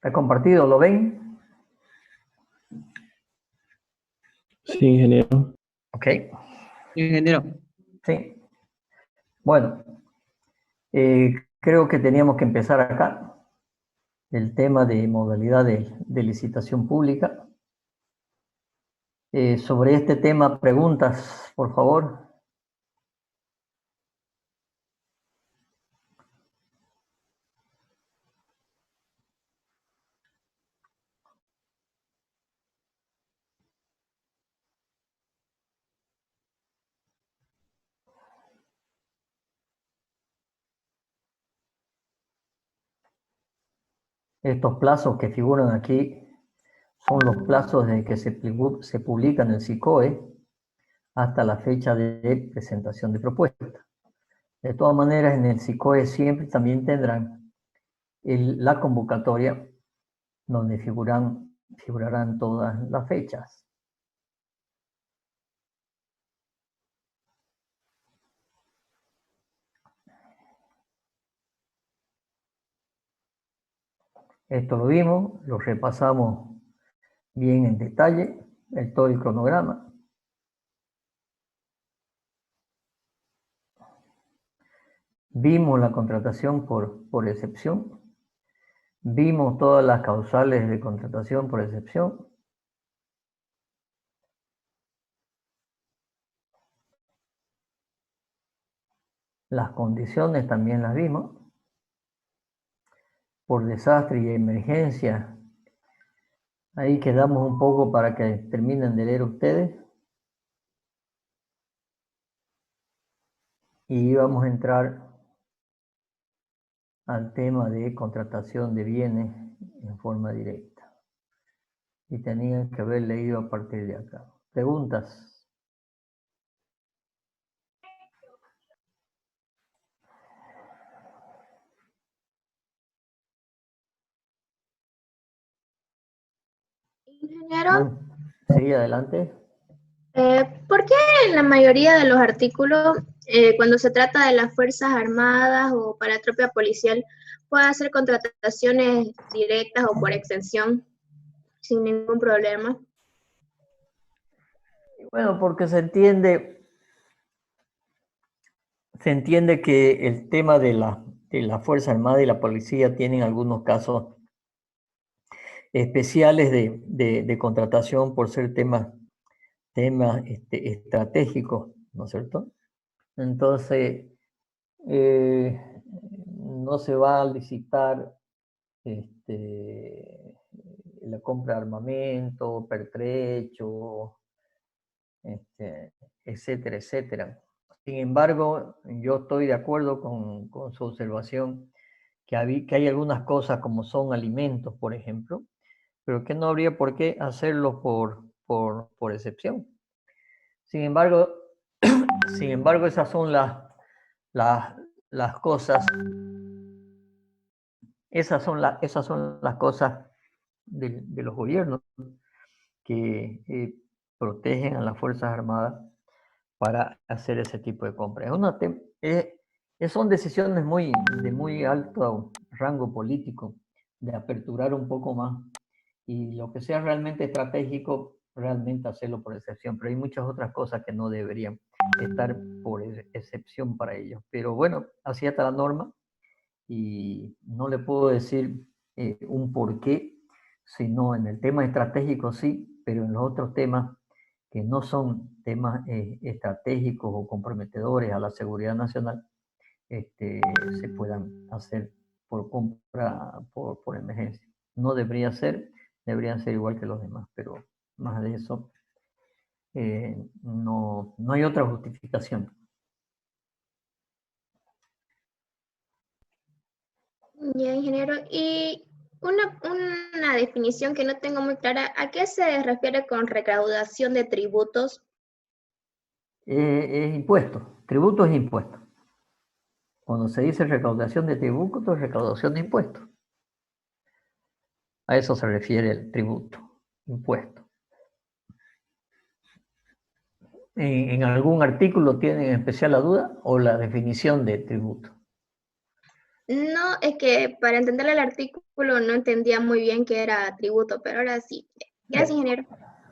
He compartido, ¿lo ven? Sí, ingeniero. Ok. Ingeniero. Sí. Bueno, creo que teníamos que empezar acá. El tema de modalidad de licitación pública. Sobre este tema, preguntas, por favor. Estos plazos que figuran aquí son los plazos de que se publica en el SICOE hasta la fecha de presentación de propuesta. De todas maneras, en el SICOE siempre también tendrán la convocatoria donde figurarán todas las fechas. Esto lo vimos, lo repasamos bien en detalle, todo el cronograma. Vimos la contratación por excepción. Vimos todas las causales de contratación por excepción. Las condiciones también las vimos. Por desastre y emergencia. Ahí quedamos un poco para que terminen de leer ustedes. Y vamos a entrar al tema de contratación de bienes en forma directa. Y tenían que haber leído a partir de acá. ¿Preguntas? Ingeniero, Bueno, sí, adelante. ¿por qué en la mayoría de los artículos, cuando se trata de las Fuerzas Armadas o para tropa policial, puede hacer contrataciones directas o por extensión sin ningún problema? Bueno, porque se entiende que el tema de la Fuerza Armada y la policía tienen algunos casos especiales de contratación por ser temas estratégicos, ¿no es cierto? Entonces, no se va a licitar la compra de armamento, pertrecho, etcétera, etcétera. Sin embargo, yo estoy de acuerdo con su observación que hay algunas cosas como son alimentos, por ejemplo, pero que no habría por qué hacerlo por excepción. Sin embargo, esas son las cosas, esas son las cosas de los gobiernos que protegen a las Fuerzas Armadas para hacer ese tipo de compras. Son decisiones de muy alto rango político, de aperturar un poco más, y lo que sea realmente estratégico, realmente hacerlo por excepción, pero hay muchas otras cosas que no deberían estar por excepción para ellos. Pero bueno, así está la norma, y no le puedo decir un porqué, sino en el tema estratégico sí, pero en los otros temas que no son temas estratégicos o comprometedores a la seguridad nacional, se puedan hacer por compra, por emergencia. No debería ser, deberían ser igual que los demás, pero más de eso no hay otra justificación. Ya, ingeniero, y una definición que no tengo muy clara, ¿a qué se refiere con recaudación de tributos? Es impuesto, tributo es impuesto. Cuando se dice recaudación de tributo, es recaudación de impuestos. A eso se refiere el tributo, impuesto. ¿En algún artículo tienen en especial la duda o la definición de tributo? No, es que para entender el artículo no entendía muy bien qué era tributo, pero ahora sí. Gracias, ingeniero.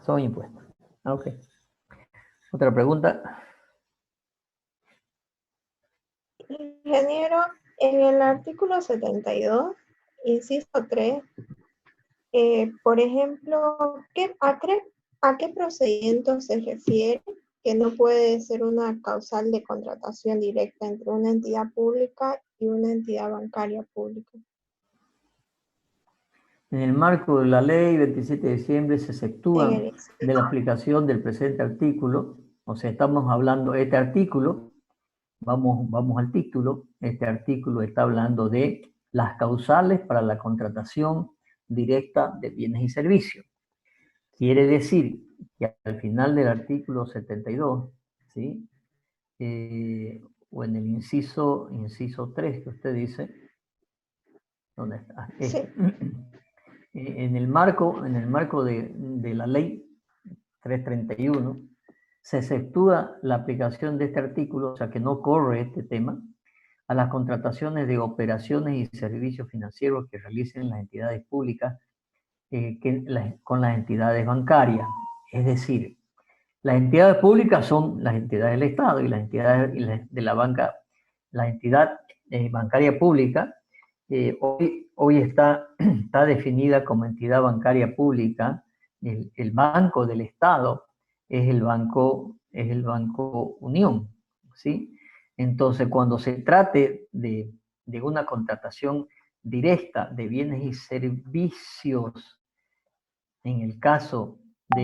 Son impuestos. Ok. Otra pregunta. Ingeniero, en el artículo 72, inciso 3, por ejemplo, ¿a qué procedimiento se refiere que no puede ser una causal de contratación directa entre una entidad pública y una entidad bancaria pública? En el marco de la ley 27 de diciembre se exceptúa En el de la aplicación del presente artículo, o sea, estamos hablando, este artículo, vamos al título, este artículo está hablando de las causales para la contratación directa de bienes y servicios. Quiere decir que al final del artículo 72, ¿sí? O en el inciso 3 que usted dice, ¿dónde está? Sí. En el marco de la ley 331, se exceptúa la aplicación de este artículo, o sea que no corre este tema, a las contrataciones de operaciones y servicios financieros que realicen las entidades públicas con las entidades bancarias. Es decir, las entidades públicas son las entidades del Estado y las entidades de la banca, la entidad bancaria pública, hoy está definida como entidad bancaria pública. El Banco del Estado es el Banco Unión, ¿sí? Entonces, cuando se trate de una contratación directa de bienes y servicios, en el caso de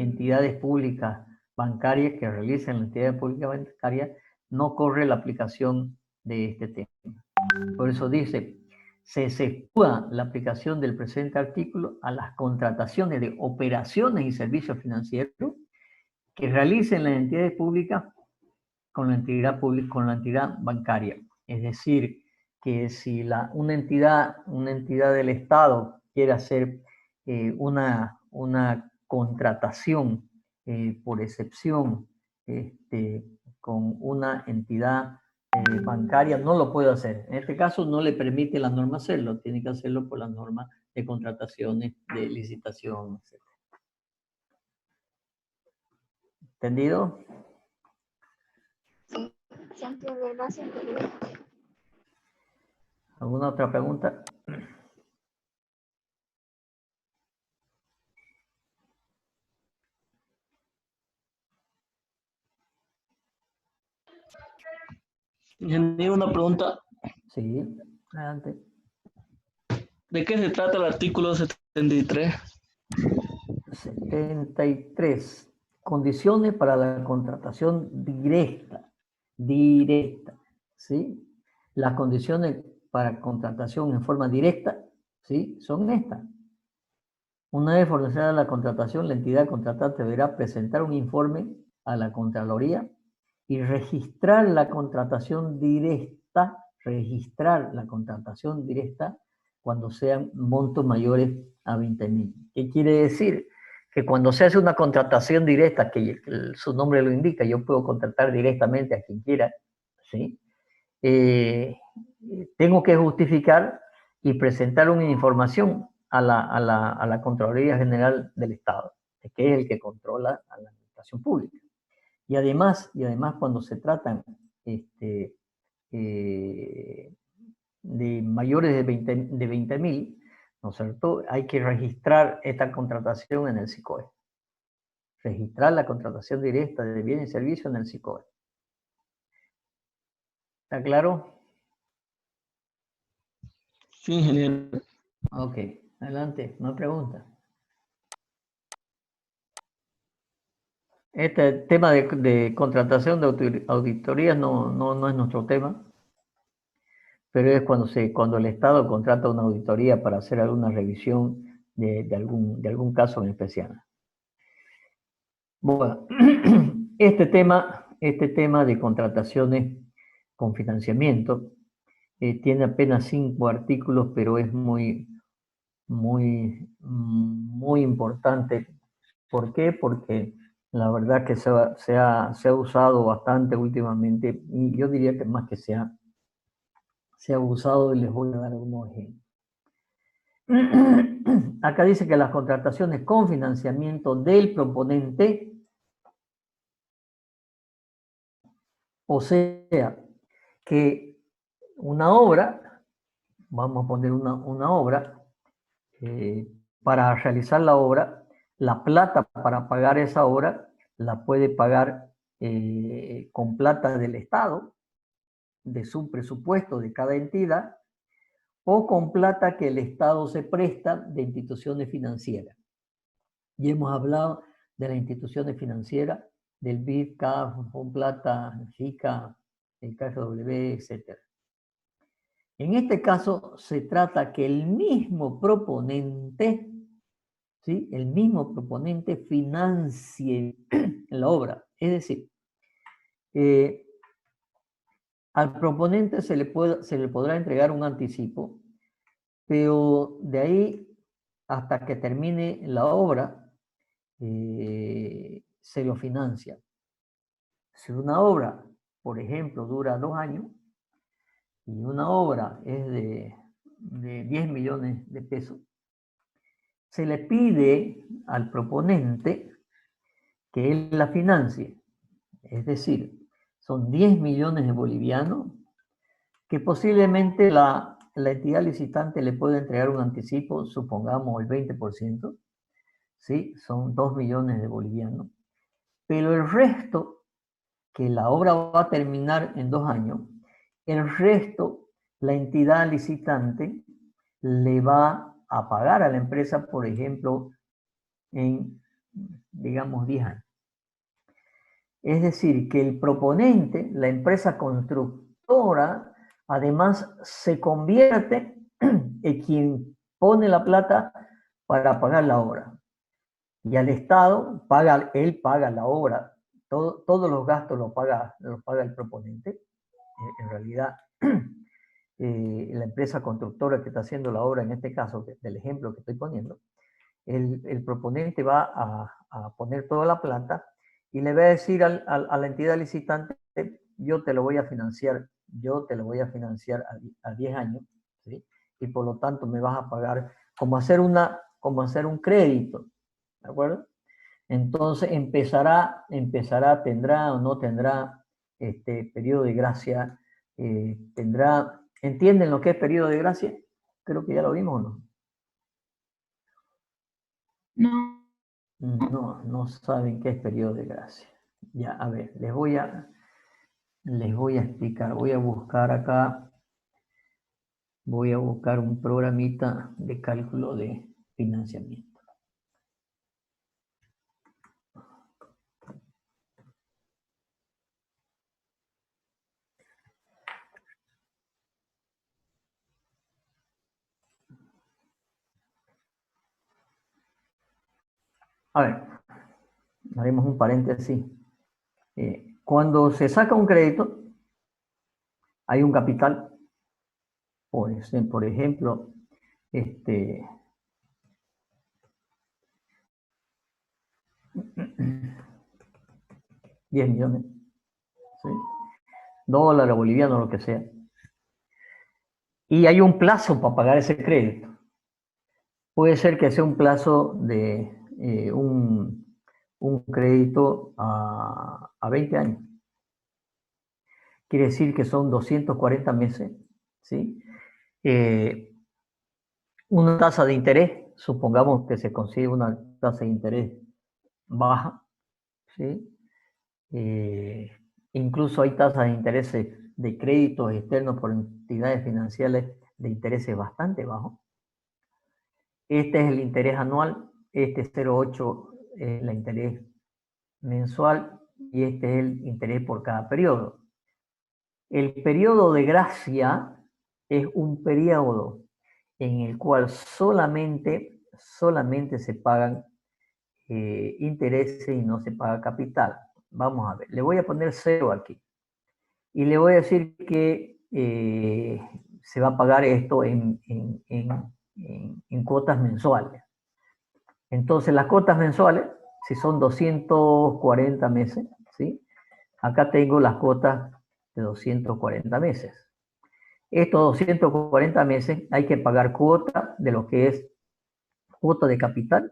entidades públicas bancarias que realicen la entidad pública bancaria, no corre la aplicación de este tema. Por eso dice, se exceptúa la aplicación del presente artículo a las contrataciones de operaciones y servicios financieros que realicen las entidades públicas con la entidad bancaria. Es decir, que si una entidad del Estado quiere hacer una contratación por excepción con una entidad bancaria, no lo puede hacer. En este caso no le permite la norma hacerlo, tiene que hacerlo por la norma de contrataciones, de licitación, etc. ¿Entendido? Sí, se entiende. Gracias. ¿Alguna otra pregunta? Ingeniero, una pregunta. Sí, adelante. ¿De qué se trata el artículo 73? 73. Condiciones para la contratación directa. Directa. ¿Sí? Las condiciones para contratación en forma directa, ¿sí? Son estas. Una vez formalizada la contratación, la entidad contratante deberá presentar un informe a la Contraloría y registrar la contratación directa cuando sean montos mayores a 20.000. ¿Qué quiere decir? Que cuando se hace una contratación directa, que su nombre lo indica, yo puedo contratar directamente a quien quiera, ¿sí? Tengo que justificar y presentar una información a la Contraloría General del Estado, que es el que controla a la administración pública. Y además cuando se tratan de mayores de 20.000, ¿no es cierto? Hay que registrar esta contratación en el SICOE. Registrar la contratación directa de bienes y servicios en el SICOE. ¿Está claro? Sí, ingeniero. Ok, adelante, no pregunta. Este tema de contratación de auditorías no es nuestro tema, pero es cuando el Estado contrata una auditoría para hacer alguna revisión de algún caso en especial. Bueno, este tema de contrataciones con financiamiento tiene apenas 5 artículos, pero es muy importante. ¿Por qué? Porque la verdad que se ha usado bastante últimamente, y yo diría que más que se se ha usado y les voy a dar unos ejemplos. Acá dice que las contrataciones con financiamiento del proponente, o sea, que una obra, vamos a poner una obra, para realizar la obra, la plata para pagar esa obra la puede pagar con plata del Estado, de su presupuesto de cada entidad, o con plata que el Estado se presta de instituciones financieras. Y hemos hablado de las instituciones financieras, del BID, CAF, Fonplata, FICA, el KfW, etc. En este caso se trata que el mismo proponente, ¿sí? El mismo proponente financie la obra. Es decir, al proponente se le podrá entregar un anticipo, pero de ahí hasta que termine la obra, se lo financia. Si una obra, por ejemplo, dura 2 años, y una obra es de 10 millones de pesos, se le pide al proponente que él la financie. Es decir, son 10 millones de bolivianos que posiblemente la entidad licitante le puede entregar un anticipo, supongamos el 20%, ¿sí? Son 2 millones de bolivianos. Pero el resto, que la obra va a terminar en 2 años, el resto, la entidad licitante le va a pagar a la empresa, por ejemplo, en, digamos, 10 años. Es decir, que el proponente, la empresa constructora, además se convierte en quien pone la plata para pagar la obra. Y al Estado, él paga la obra. Todos los gastos los paga el proponente. En realidad, la empresa constructora que está haciendo la obra, en este caso, del ejemplo que estoy poniendo, el proponente va a poner toda la plata y le va a decir a la entidad licitante, yo te lo voy a financiar a 10 años, ¿sí? Y por lo tanto me vas a pagar como hacer un crédito, ¿de acuerdo? Entonces tendrá o no tendrá periodo de gracia, ¿entienden lo que es periodo de gracia? Creo que ya lo vimos, ¿o no? No. No saben qué es periodo de gracia. Ya, a ver, les voy a explicar. Voy a buscar acá, un programita de cálculo de financiamiento. A ver, haremos un paréntesis. Cuando se saca un crédito, hay un capital. Por ejemplo, 10 millones, ¿sí? Dólares, bolivianos, lo que sea. Y hay un plazo para pagar ese crédito. Puede ser que sea un plazo de un crédito a 20 años. Quiere decir que son 240 meses, ¿sí? Una tasa de interés, supongamos que se consigue una tasa de interés baja, ¿sí? Incluso hay tasas de interés de créditos externos por entidades financieras de intereses bastante bajos. Este es el interés anual, este es 0,8 es el interés mensual y este es el interés por cada periodo. El periodo de gracia es un periodo en el cual solamente se pagan intereses y no se paga capital. Vamos a ver, le voy a poner 0 aquí. Y le voy a decir que se va a pagar esto en cuotas mensuales. Entonces, las cuotas mensuales, si son 240 meses, ¿sí? Acá tengo las cuotas de 240 meses. estos 240 meses hay que pagar cuota de lo que es cuota de capital,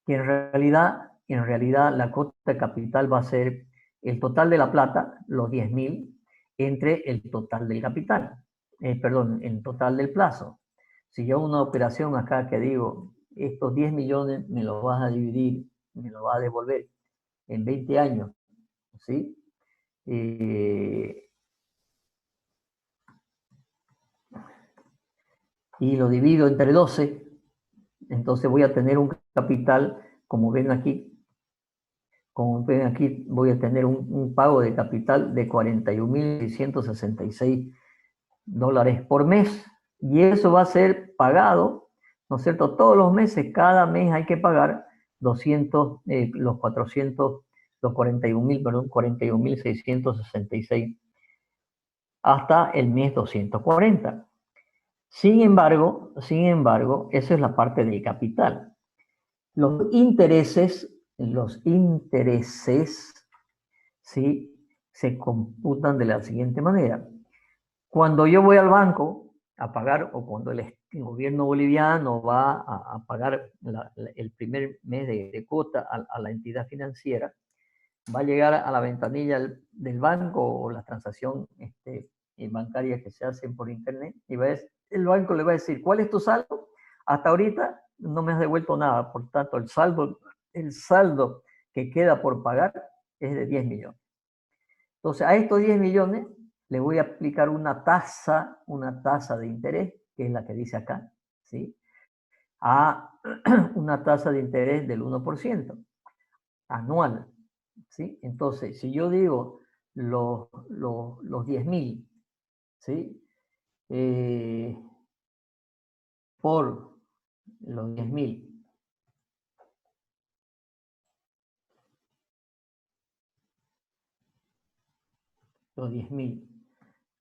que en realidad la cuota de capital va a ser el total de la plata, los 10.000, entre el total del capital, perdón, el total del plazo. Si yo una operación acá que digo, estos 10 millones me los vas a dividir, me los vas a devolver en 20 años, ¿sí? Y lo divido entre 12, entonces voy a tener un capital, como ven aquí, voy a tener un pago de capital de $41.666 por mes. Y eso va a ser pagado, ¿no es cierto? Todos los meses, cada mes hay que pagar 41.666 hasta el mes 240. Sin embargo, eso es la parte del capital. Los intereses, ¿sí? Se computan de la siguiente manera. Cuando yo voy al banco a pagar, o cuando el gobierno boliviano va a pagar el primer mes de cuota a la entidad financiera, va a llegar a la ventanilla del banco o la transacción bancaria que se hacen por internet, y el banco le va a decir, ¿cuál es tu saldo? Hasta ahorita no me has devuelto nada, por tanto el saldo que queda por pagar es de 10 millones. Entonces a estos 10 millones le voy a aplicar una tasa de interés, que es la que dice acá, ¿sí? A una tasa de interés del 1% anual, ¿sí? Entonces, si yo digo los 10.000, ¿sí? Por los 10.000,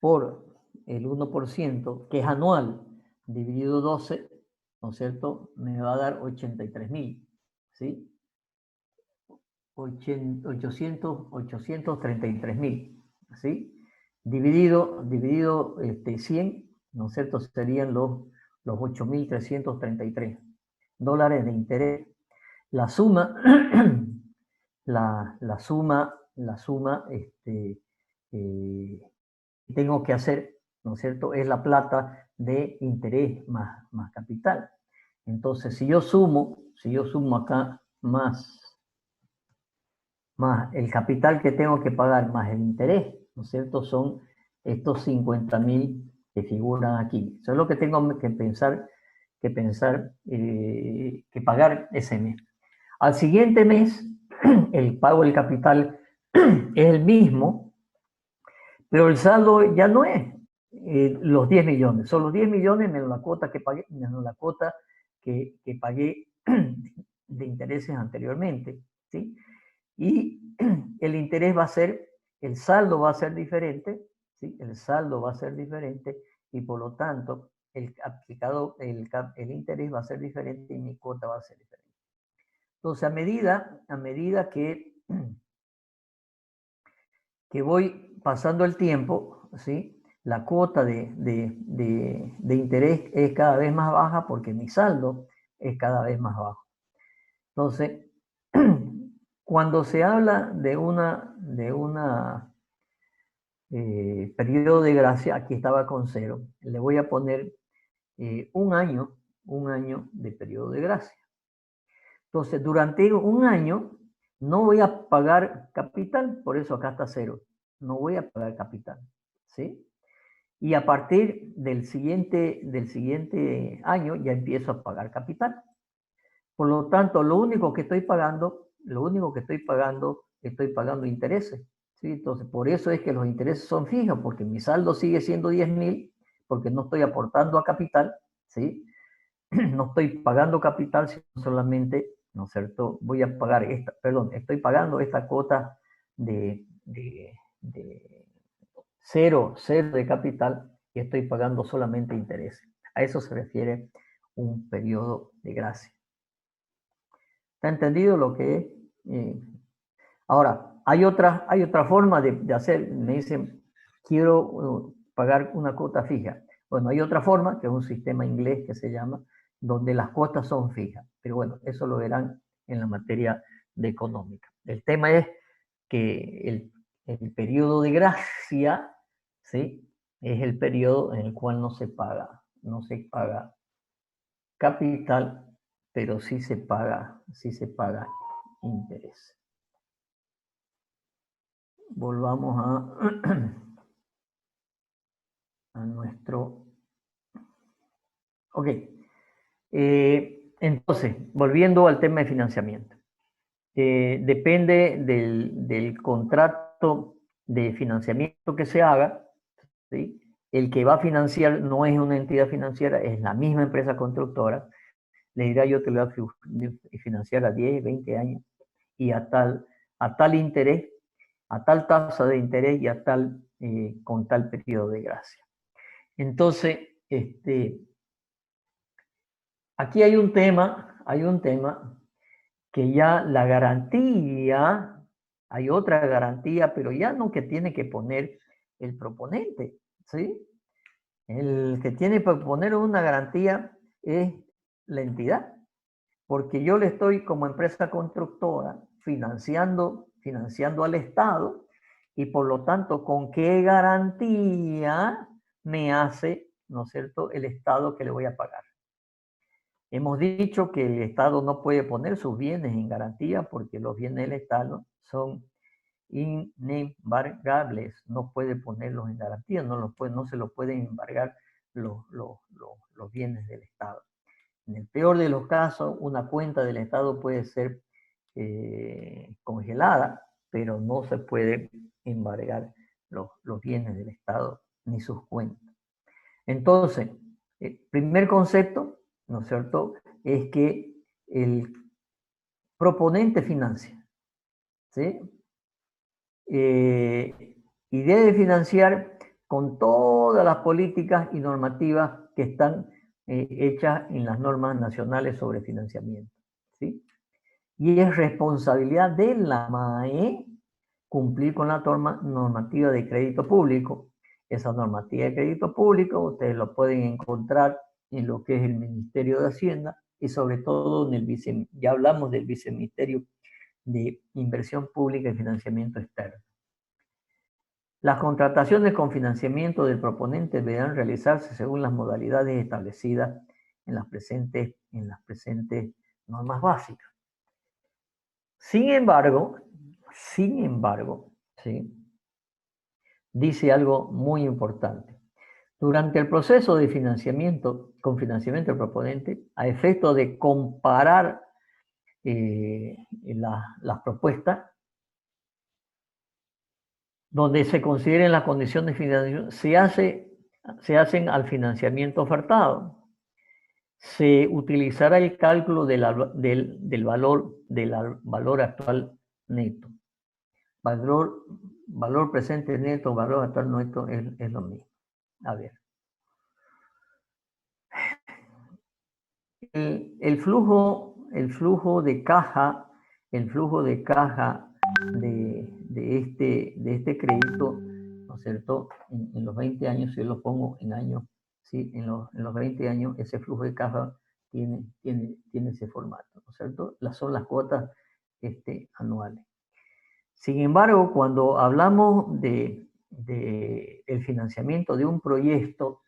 por el 1%, que es anual, dividido 12, ¿no es cierto? Me va a dar 83.000, ¿sí? 833.000, ¿sí? Dividido 100, ¿no es cierto? Serían los $8.333 de interés. La suma, la suma tengo que hacer, ¿no es cierto? Es la plata de interés más capital. Entonces, si yo sumo acá más el capital que tengo que pagar, más el interés, ¿no es cierto? Son estos 50.000 que figuran aquí. Eso es lo que tengo que pagar ese mes. Al siguiente mes, el pago del capital es el mismo, pero el saldo ya no es los 10 millones. Son los 10 millones menos la cuota que pagué, que pagué de intereses anteriormente, ¿sí? Y el interés el saldo va a ser diferente, ¿sí? El saldo va a ser diferente y por lo tanto el interés va a ser diferente y mi cuota va a ser diferente. Entonces, a medida que voy pasando el tiempo, ¿sí? La cuota de interés es cada vez más baja porque mi saldo es cada vez más bajo. Entonces, cuando se habla de una periodo de gracia, aquí estaba con 0, le voy a poner un año de periodo de gracia. Entonces, durante un año no voy a pagar capital, por eso acá está 0. No voy a pagar capital, ¿sí? Y a partir del siguiente año ya empiezo a pagar capital. Por lo tanto, lo único que estoy pagando, estoy pagando intereses, ¿sí? Entonces, por eso es que los intereses son fijos, porque mi saldo sigue siendo 10.000, porque no estoy aportando a capital, ¿sí? No estoy pagando capital, sino solamente, ¿no es cierto? Estoy pagando esta cuota de 0 de capital y estoy pagando solamente intereses. A eso se refiere un periodo de gracia. ¿Está entendido lo que es? Ahora, hay otra forma de hacer. Me dicen, quiero pagar una cuota fija. Bueno, hay otra forma, que es un sistema inglés que se llama, donde las cuotas son fijas. Pero bueno, eso lo verán en la materia de económica. El tema es que el periodo de gracia, ¿sí?, es el periodo en el cual no se paga capital, pero sí se paga interés. Volvamos a nuestro... Ok. Entonces, volviendo al tema de financiamiento. Depende del contrato de financiamiento que se haga, ¿sí? El que va a financiar no es una entidad financiera, es la misma empresa constructora. Le dirá, yo te lo voy a financiar a 10, 20 años y a tal interés, a tal tasa de interés y con tal periodo de gracia. Entonces, aquí hay un tema que ya la garantía, hay otra garantía, pero ya no que tiene que poner el proponente, ¿sí? El que tiene que poner una garantía es la entidad, porque yo le estoy como empresa constructora financiando al Estado y por lo tanto, ¿con qué garantía me hace, ¿no es cierto?, el Estado que le voy a pagar? Hemos dicho que el Estado no puede poner sus bienes en garantía porque los bienes del Estado son inembargables, no puede ponerlos en garantía, no se los pueden embargar los bienes del Estado. En el peor de los casos, una cuenta del Estado puede ser congelada, pero no se puede embargar los bienes del Estado ni sus cuentas. Entonces, el primer concepto, ¿no es cierto?, es que el proponente financia, ¿sí? Y debe financiar con todas las políticas y normativas que están hechas en las normas nacionales sobre financiamiento, ¿sí? Y es responsabilidad de la MAE cumplir con la normativa de crédito público. Esa normativa de crédito público ustedes lo pueden encontrar en lo que es el Ministerio de Hacienda y sobre todo ya hablamos del Viceministerio de Inversión Pública y Financiamiento Externo. Las contrataciones con financiamiento del proponente deberán realizarse según las modalidades establecidas en las presentes normas básicas. Sin embargo, ¿sí?, dice algo muy importante. Durante el proceso de financiamiento, con financiamiento del proponente, a efecto de comparar las propuestas, donde se consideren las condiciones de financiación, se hacen al financiamiento ofertado. Se utilizará el cálculo del valor actual neto. Valor presente neto, valor actual neto es lo mismo. A ver. El flujo de caja de este crédito, ¿no es cierto?, en los 20 años, si yo lo pongo en años, ¿sí?, en los 20 años, ese flujo de caja tiene ese formato, ¿no es cierto? Son las cuotas anuales. Sin embargo, cuando hablamos de el financiamiento de un proyecto,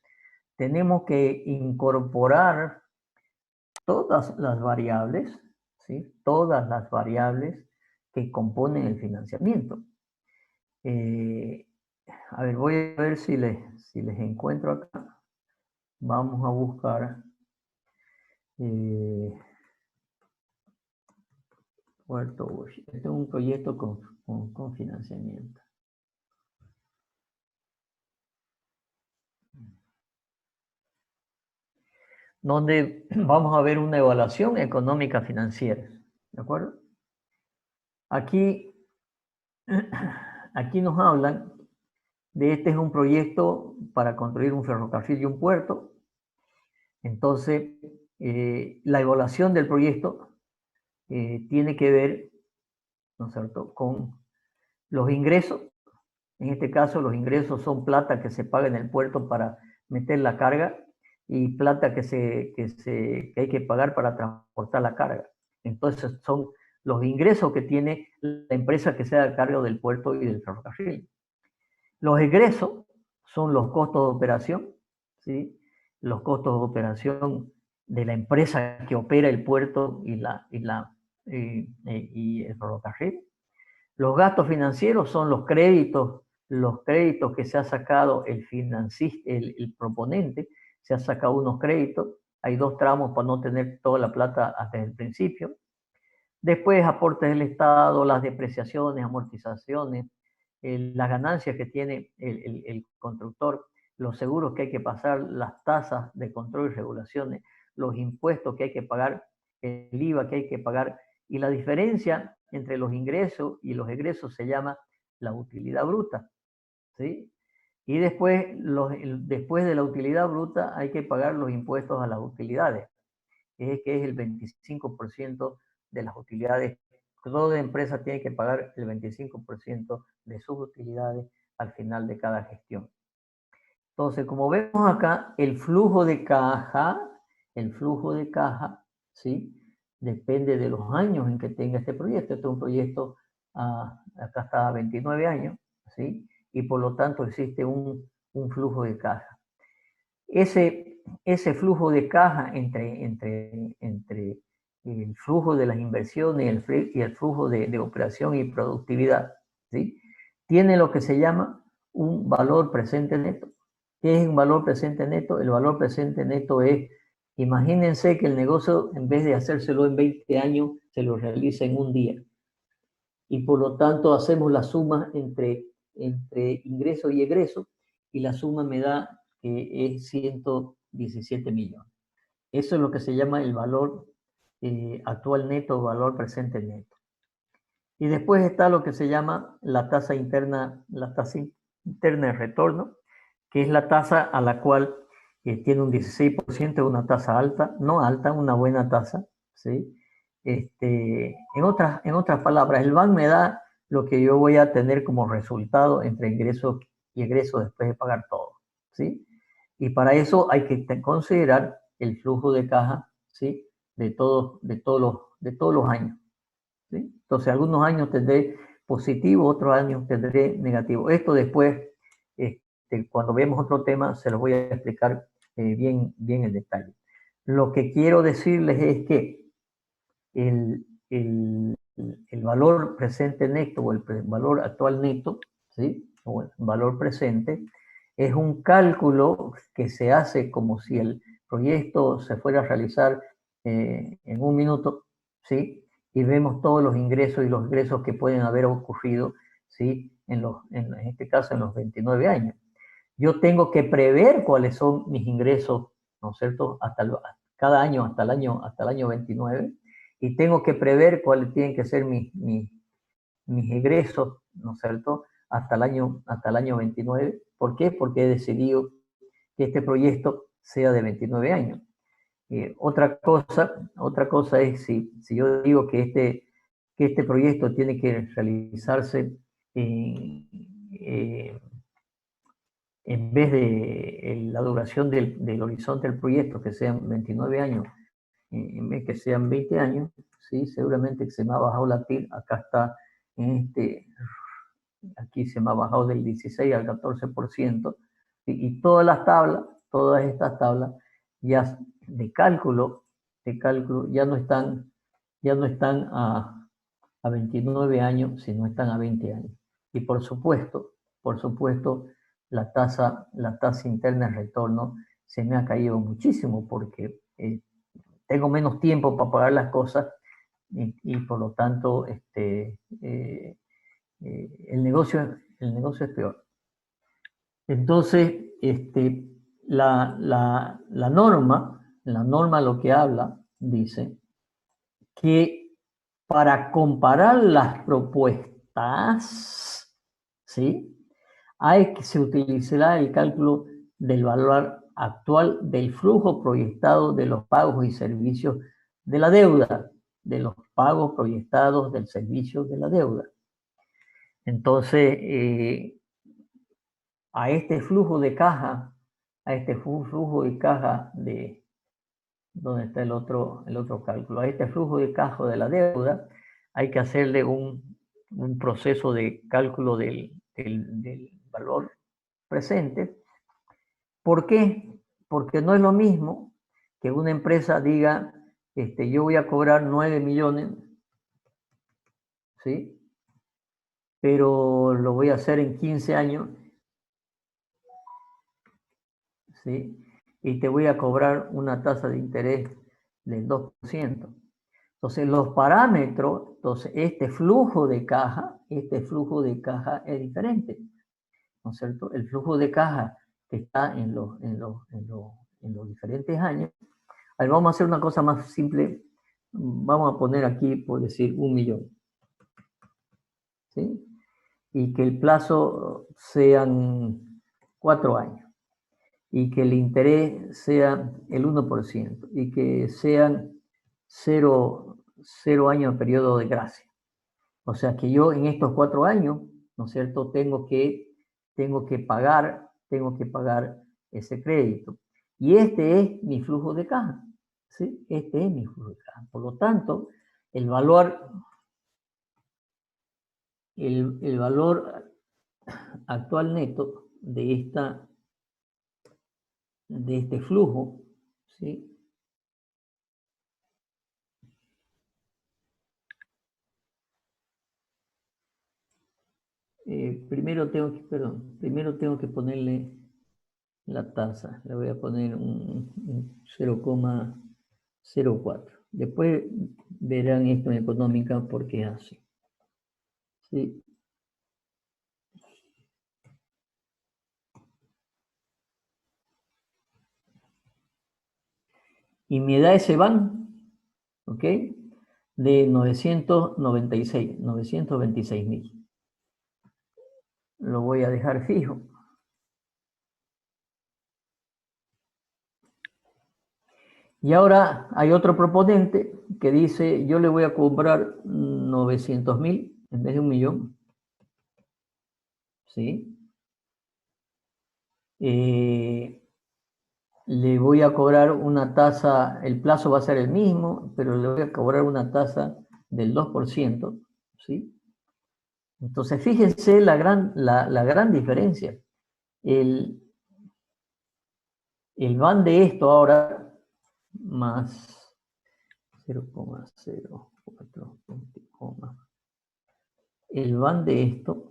tenemos que incorporar todas las variables, ¿sí?, todas las variables que componen el financiamiento. A ver, voy a ver si les encuentro acá. Vamos a buscar Puerto Bush. Este es un proyecto con financiamiento. Donde vamos a ver una evaluación económica financiera. ¿De acuerdo? Aquí nos hablan de este es un proyecto para construir un ferrocarril y un puerto. Entonces, la evaluación del proyecto tiene que ver, ¿no es cierto?, con los ingresos En este caso, los ingresos son plata que se paga en el puerto para meter la carga y plata que hay que pagar para transportar la carga. Entonces, son los ingresos que tiene la empresa que se haga cargo del puerto y del ferrocarril. Los egresos son los costos de operación, ¿sí? Los costos de operación de la empresa que opera el puerto y el ferrocarril. Los gastos financieros son los créditos que se ha sacado el proponente, se ha sacado unos créditos, hay 2 tramos para no tener toda la plata hasta el principio. Después, aportes del Estado, las depreciaciones, amortizaciones, las ganancias que tiene el constructor, los seguros que hay que pasar, las tasas de control y regulaciones, los impuestos que hay que pagar, el IVA que hay que pagar, y la diferencia entre los ingresos y los egresos se llama la utilidad bruta, ¿sí? Y después de la utilidad bruta hay que pagar los impuestos a las utilidades, que es el 25% de las utilidades. Toda empresa tiene que pagar el 25% de sus utilidades al final de cada gestión. Entonces, como vemos acá, el flujo de caja, ¿sí? Depende de los años en que tenga este proyecto. Este es un proyecto, acá está a 29 años, ¿sí? Y por lo tanto existe un flujo de caja. Ese flujo de caja entre el flujo de las inversiones y el flujo de operación y productividad, ¿sí? Tiene lo que se llama un valor presente neto. ¿Qué es un valor presente neto? El valor presente neto es, imagínense que el negocio, en vez de hacérselo en 20 años, se lo realiza en un día. Y por lo tanto hacemos la suma entre ingreso y egreso, y la suma me da que es 117 millones. Eso es lo que se llama el valor actual neto o valor presente neto. Y después está lo que se llama la tasa interna de retorno, que es la tasa a la cual tiene un 16%, una tasa alta, no alta, una buena tasa, ¿sí? En otras palabras, el BAN me da lo que yo voy a tener como resultado entre ingresos y egresos después de pagar todo, ¿sí? Y para eso hay que considerar el flujo de caja, ¿sí? De todos los años, ¿sí? Entonces, algunos años tendré positivo, otros años tendré negativo. Esto después, cuando veamos otro tema, se los voy a explicar bien en detalle. Lo que quiero decirles es que el valor presente neto o el valor actual neto, ¿sí? O el valor presente, es un cálculo que se hace como si el proyecto se fuera a realizar en un minuto, ¿sí? Y vemos todos los ingresos y los egresos que pueden haber ocurrido, ¿sí? En este caso, en los 29 años. Yo tengo que prever cuáles son mis ingresos, ¿no es cierto? Cada año hasta el año 29, y tengo que prever cuáles tienen que ser mis egresos, ¿no es cierto? Hasta el año 29. ¿Por qué? Porque he decidido que este proyecto sea de 29 años. Otra cosa es si yo digo que este proyecto tiene que realizarse en vez de la duración del horizonte del proyecto, que sean 29 años, en vez que sean 20 años, ¿sí? Seguramente que se me ha bajado la TIR, acá está, aquí se me ha bajado del 16 al 14%, ¿sí? Y todas estas tablas ya de cálculo ya no están a 29 años, sino están a 20 años. Y por supuesto, la tasa interna de retorno se me ha caído muchísimo porque tengo menos tiempo para pagar las cosas y por lo tanto el negocio es peor. Entonces, la norma lo que habla, dice que para comparar las propuestas, ¿sí? Se utilizará el cálculo del valor actual del flujo proyectado de los pagos y servicios de la deuda, de los pagos proyectados del servicio de la deuda. Entonces, a este flujo de caja, de, ¿dónde está el otro cálculo? A este flujo de caja de la deuda, hay que hacerle un proceso de cálculo del valor presente. ¿Por qué? Porque no es lo mismo que una empresa diga, yo voy a cobrar 9 millones, ¿sí? Pero lo voy a hacer en 15 años, ¿sí? Y te voy a cobrar una tasa de interés del 2%. Entonces, los parámetros, entonces, este flujo de caja es diferente, ¿no es cierto? El flujo de caja que está en los diferentes años. A ver, vamos a hacer una cosa más simple. Vamos a poner aquí, por decir, 1 millón. ¿Sí? Y que el plazo sean 4 años. Y que el interés sea el 1%. Y que sean 0 años de periodo de gracia. O sea que yo en estos 4 años, ¿no es cierto?, tengo que pagar ese crédito. Y este es mi flujo de caja, ¿sí? Este es mi flujo de caja. Por lo tanto, el valor actual neto de este flujo, ¿sí? Primero tengo que ponerle la tasa. Le voy a poner un 0,04. Después verán esto en económica porque es así. ¿Sí? Y me da ese van, ¿ok? De 926.000. Lo voy a dejar fijo. Y ahora hay otro proponente que dice, yo le voy a cobrar 900.000 en vez de 1 millón. ¿Sí? Le voy a cobrar una tasa, el plazo va a ser el mismo, pero le voy a cobrar una tasa del 2%. ¿Sí? Entonces, fíjense la gran diferencia. El van de esto ahora, más 0,04, el van de esto,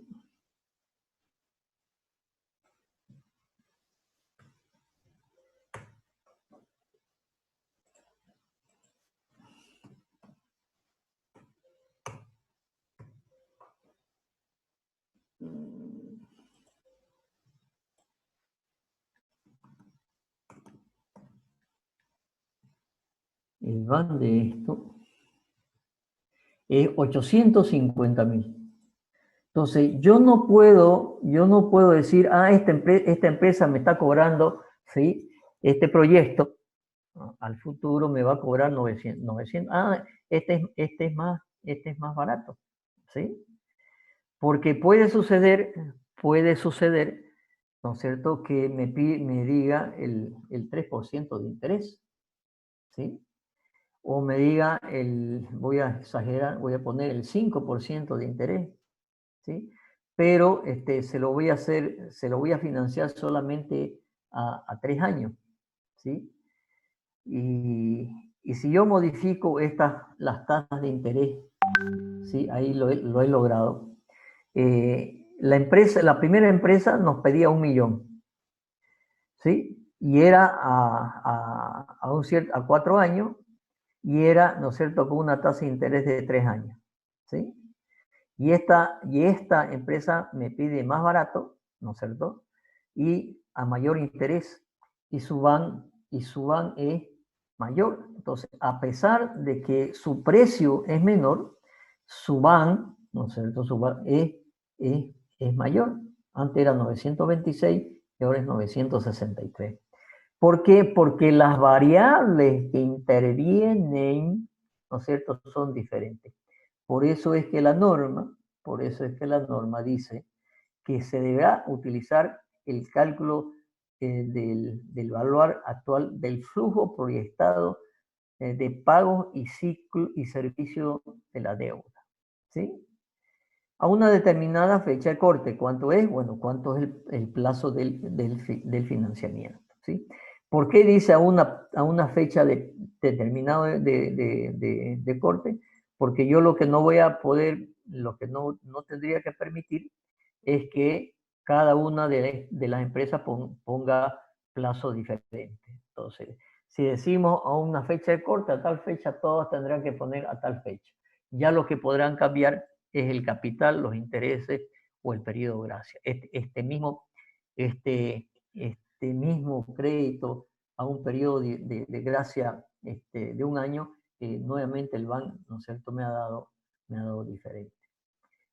el van de esto es 850.000. Entonces, yo no puedo decir, esta empresa me está cobrando, ¿sí?, este proyecto, al futuro me va a cobrar 900. Este es más barato, ¿sí? Porque puede suceder, ¿no es cierto?, que me diga el 3% de interés, ¿sí? O me diga voy a exagerar, voy a poner el 5% de interés, ¿sí? Pero se lo voy a financiar solamente a 3 años, ¿sí? Y si yo modifico las tasas de interés, ¿sí? Ahí lo he logrado. La primera empresa nos pedía 1 millón, ¿sí? Y era a 4 años, y era, ¿no es cierto?, con una tasa de interés de 3 años, ¿sí? Y esta empresa me pide más barato, ¿no es cierto?, y a mayor interés, y su van es mayor. Entonces, a pesar de que su precio es menor, su van, ¿no es cierto?, su van es mayor. Antes era 926 y ahora es 963. ¿Por qué? Porque las variables que intervienen, ¿no es cierto?, son diferentes. Por eso es que la norma dice que se deberá utilizar el cálculo del valor actual del flujo proyectado de pagos y ciclo y servicio de la deuda, ¿sí? A una determinada fecha de corte, ¿cuánto es? Bueno, ¿cuánto es el plazo del financiamiento? ¿Sí? ¿Por qué dice a una fecha determinada de corte? Porque yo lo que no voy a poder, lo que no tendría que permitir es que cada una de las empresas ponga plazo diferente. Entonces, si decimos a una fecha de corte, a tal fecha, todos tendrán que poner a tal fecha. Ya lo que podrán cambiar es el capital, los intereses o el periodo de gracia. Este mismo crédito a un periodo de gracia de un año, nuevamente el banco, ¿no es cierto?, me ha dado diferente.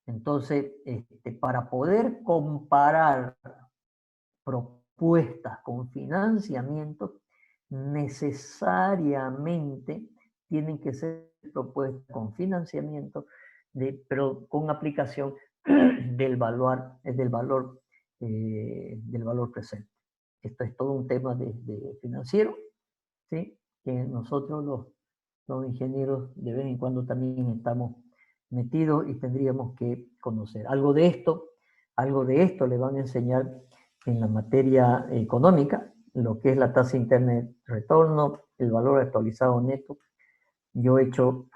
Entonces, para poder comparar propuestas con financiamiento, necesariamente tienen que ser propuestas con financiamiento, pero con aplicación del valor presente. Esto es todo un tema de financiero, ¿sí? Que nosotros los ingenieros de vez en cuando también estamos metidos y tendríamos que conocer. Algo de esto le van a enseñar en la materia económica, lo que es la tasa interna de retorno, el valor actualizado neto. Yo he hecho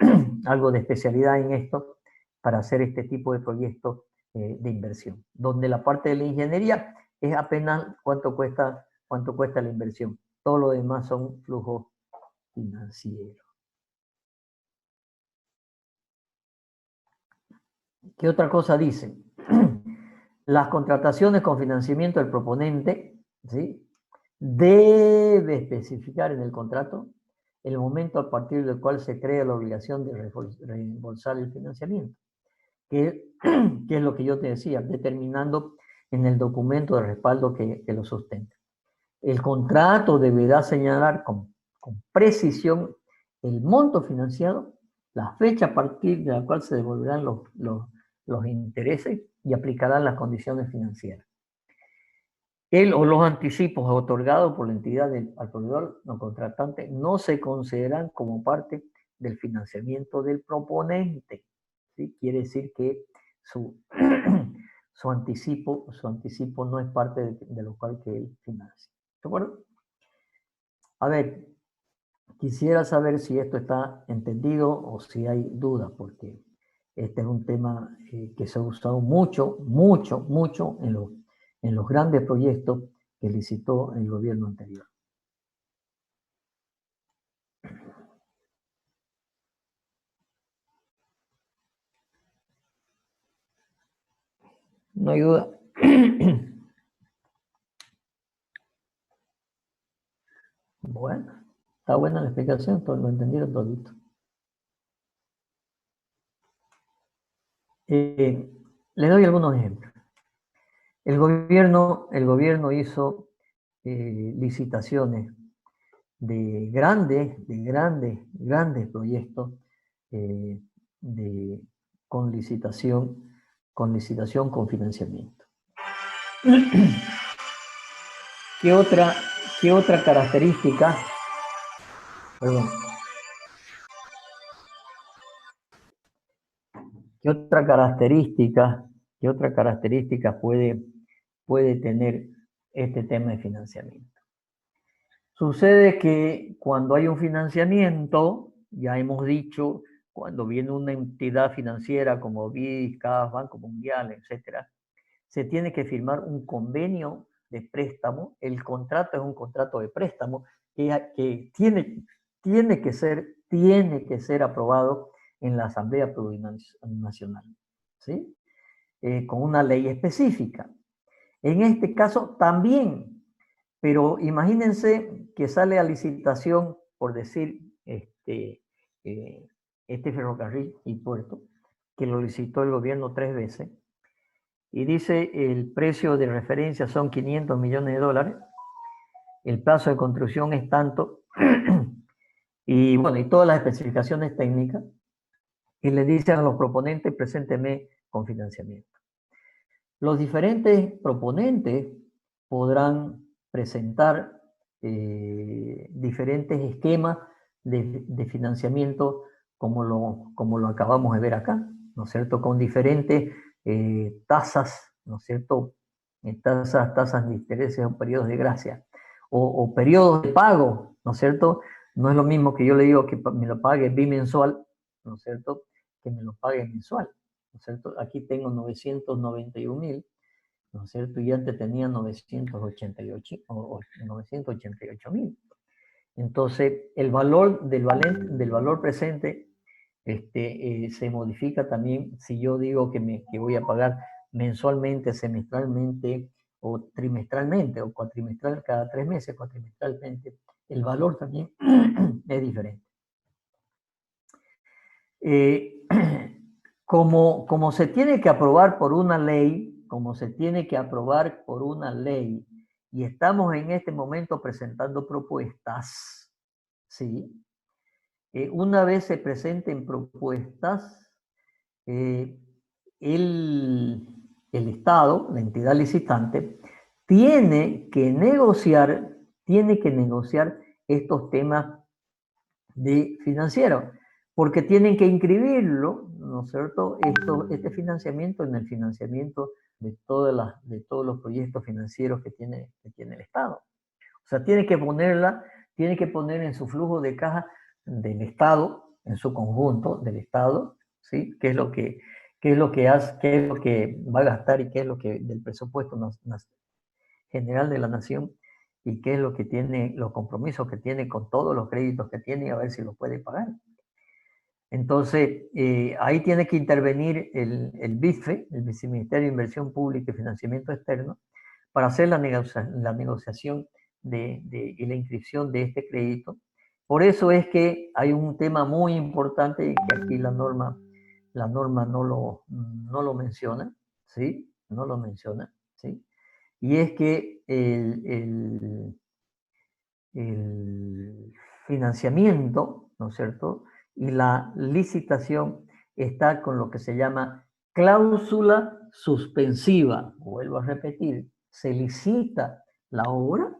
algo de especialidad en esto para hacer este tipo de proyectos de inversión, donde la parte de la ingeniería es apenas cuánto cuesta la inversión. Todo lo demás son flujos financieros. ¿Qué otra cosa dice? Las contrataciones con financiamiento del proponente, ¿sí?, debe especificar en el contrato el momento a partir del cual se crea la obligación de reembolsar el financiamiento. Que es lo que yo te decía, determinando en el documento de respaldo que lo sustenta. El contrato deberá señalar con precisión el monto financiado, la fecha a partir de la cual se devolverán los intereses y aplicarán las condiciones financieras. El o los anticipos otorgados por la entidad al proveedor no contratante no se consideran como parte del financiamiento del proponente, ¿sí? Quiere decir que su anticipo no es parte de lo cual que él financia. ¿De acuerdo? A ver, quisiera saber si esto está entendido o si hay dudas, porque este es un tema que se ha usado mucho en los grandes proyectos que licitó el gobierno anterior. No hay duda. Bueno, está buena la explicación, todo lo entendieron todito. Les doy algunos ejemplos. El gobierno hizo licitaciones de grandes proyectos con licitación con financiamiento. ¿Qué otra característica? Perdón. ¿Qué otra característica puede tener este tema de financiamiento? Sucede que cuando hay un financiamiento, ya hemos dicho, cuando viene una entidad financiera como BID, CAF, Banco Mundial, etcétera, se tiene que firmar un convenio de préstamo. El contrato es un contrato de préstamo que tiene que ser aprobado en la Asamblea Plurinacional, ¿sí? Con una ley específica. En este caso también, pero imagínense que sale a licitación, por decir, este ferrocarril y puerto, que lo licitó el gobierno 3 veces, y dice el precio de referencia son $500 millones, el plazo de construcción es tanto, y bueno, y todas las especificaciones técnicas, y le dicen a los proponentes, presénteme con financiamiento. Los diferentes proponentes podrán presentar diferentes esquemas de financiamiento como lo acabamos de ver acá, ¿no es cierto? Con diferentes tasas, ¿no es cierto? Tasas de intereses o periodos de gracia, o periodos de pago, ¿no es cierto? No es lo mismo que yo le digo que me lo pague bimensual, ¿no es cierto? Que me lo pague mensual, ¿no es cierto? Aquí tengo 991.000, ¿no es cierto? Y antes tenía 988.000. Entonces, el valor del valor presente se modifica también si yo digo que voy a pagar mensualmente, semestralmente o trimestralmente o cuatrimestral cada 3 meses, cuatrimestralmente. El valor también es diferente. Como se tiene que aprobar por una ley, y estamos en este momento presentando propuestas, ¿sí? Una vez se presenten propuestas, el Estado, la entidad licitante, tiene que negociar estos temas de financieros, porque tienen que inscribirlo, ¿no es cierto?, este financiamiento en el financiamiento de todos los proyectos financieros que tiene el Estado. O sea, tiene que poner en su flujo de caja del Estado, en su conjunto del Estado, ¿sí? ¿Qué es lo que va a gastar y qué es lo que del presupuesto general de la nación y qué es lo que tiene, los compromisos que tiene con todos los créditos que tiene y a ver si los puede pagar? Entonces, ahí tiene que intervenir el BIFE, el Viceministerio de Inversión Pública y Financiamiento Externo, para hacer la negociación y la inscripción de este crédito. Por eso es que hay un tema muy importante y que aquí la norma no lo menciona, ¿sí? No lo menciona, ¿sí? Y es que el financiamiento, ¿no es cierto?, y la licitación está con lo que se llama cláusula suspensiva. Vuelvo a repetir, se licita la obra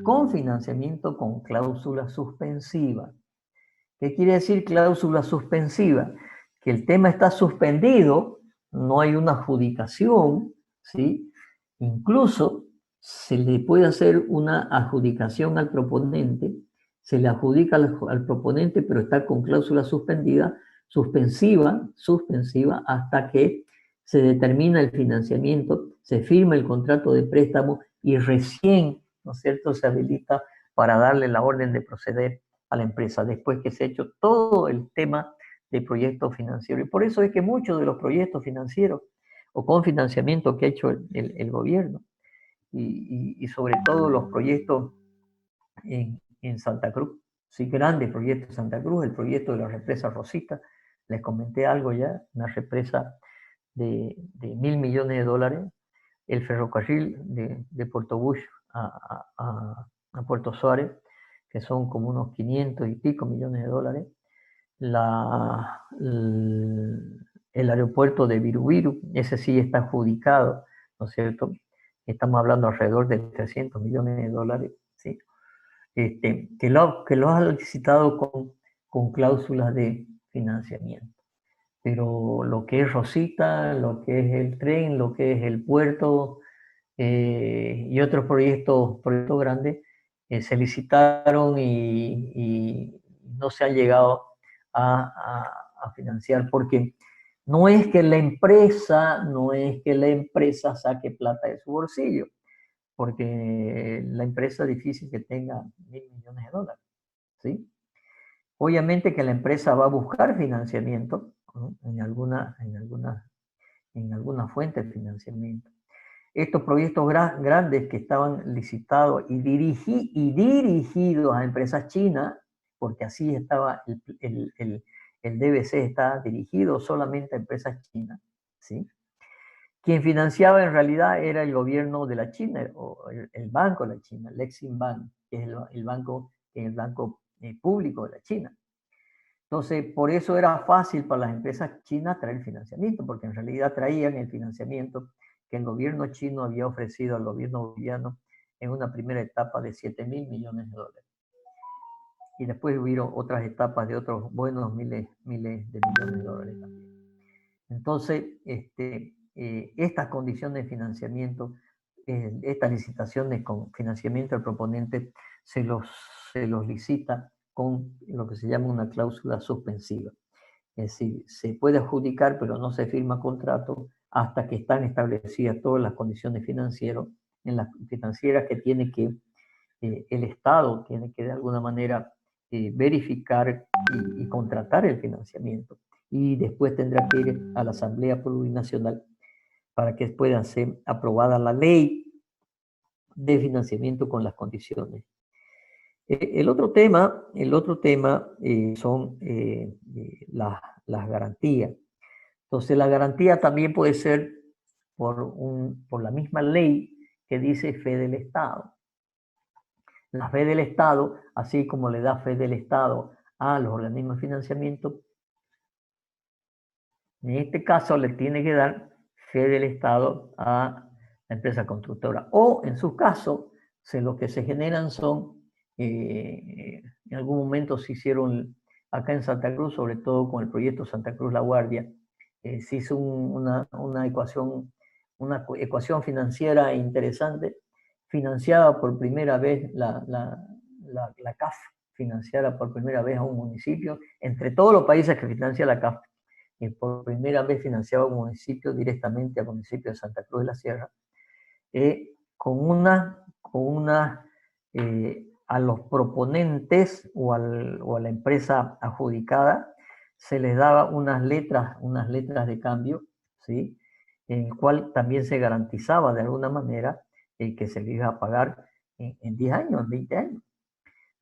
con financiamiento con cláusula suspensiva. ¿Qué quiere decir cláusula suspensiva? Que el tema está suspendido, no hay una adjudicación, ¿sí? Incluso se le puede hacer una adjudicación al proponente, se le adjudica al proponente, pero está con cláusula suspensiva, hasta que se determina el financiamiento, se firma el contrato de préstamo y recién, ¿no es cierto?, se habilita para darle la orden de proceder a la empresa, después que se ha hecho todo el tema de proyectos financieros. Y por eso es que muchos de los proyectos financieros o con financiamiento que ha hecho el gobierno, y sobre todo los proyectos en Santa Cruz, sí, grandes proyectos en Santa Cruz, el proyecto de la represa Rosita, les comenté algo ya, una represa de 1.000 millones de dólares, el ferrocarril de Puerto Bush a Puerto Suárez, que son como unos 500 y pico millones de dólares, el aeropuerto de Viru, ese sí está adjudicado, ¿no es cierto? Estamos hablando alrededor de 300 millones de dólares, ¿sí? Que lo ha licitado con cláusulas de financiamiento. Pero lo que es Rosita, lo que es el tren, lo que es el puerto y otros proyectos grandes, se licitaron y no se han llegado a financiar, porque no es que la empresa saque plata de su bolsillo, porque la empresa es difícil que tenga 1.000 millones de dólares, ¿sí? Obviamente que la empresa va a buscar financiamiento, ¿no?, en alguna fuente de financiamiento. Estos proyectos grandes que estaban licitados y dirigidos a empresas chinas, porque así estaba el DBC, está dirigido solamente a empresas chinas, ¿sí? Quien financiaba en realidad era el gobierno de la China, o el Banco de la China, el Exim Bank, que es el banco público de la China. Entonces, por eso era fácil para las empresas chinas traer financiamiento, porque en realidad traían el financiamiento que el gobierno chino había ofrecido al gobierno boliviano en una primera etapa de 7.000 millones de dólares. Y después hubieron otras etapas de otros buenos miles de millones de dólares también. Entonces, estas condiciones de financiamiento, estas licitaciones con financiamiento del proponente, se los licita con lo que se llama una cláusula suspensiva. Es decir, se puede adjudicar, pero no se firma contrato hasta que están establecidas todas las condiciones financieras que tiene que el Estado tiene que de alguna manera verificar y contratar el financiamiento. Y después tendrá que ir a la Asamblea Plurinacional para que pueda ser aprobada la ley de financiamiento con las condiciones. El otro tema son las garantías. Entonces, la garantía también puede ser por la misma ley que dice fe del Estado. La fe del Estado, así como le da fe del Estado a los organismos de financiamiento, en este caso le tiene que dar fe del Estado a la empresa constructora. O en su caso, lo que se generan son, en algún momento se hicieron acá en Santa Cruz, sobre todo con el proyecto Santa Cruz La Guardia, se hizo una ecuación financiera interesante, financiada por primera vez la CAF, financiada por primera vez a un municipio, entre todos los países que financia la CAF, y por primera vez financiaba un municipio directamente al municipio de Santa Cruz de la Sierra, a los proponentes o a la empresa adjudicada se les daba unas letras de cambio, ¿sí? En el cual también se garantizaba de alguna manera que se les iba a pagar en 10 años, en 20 años.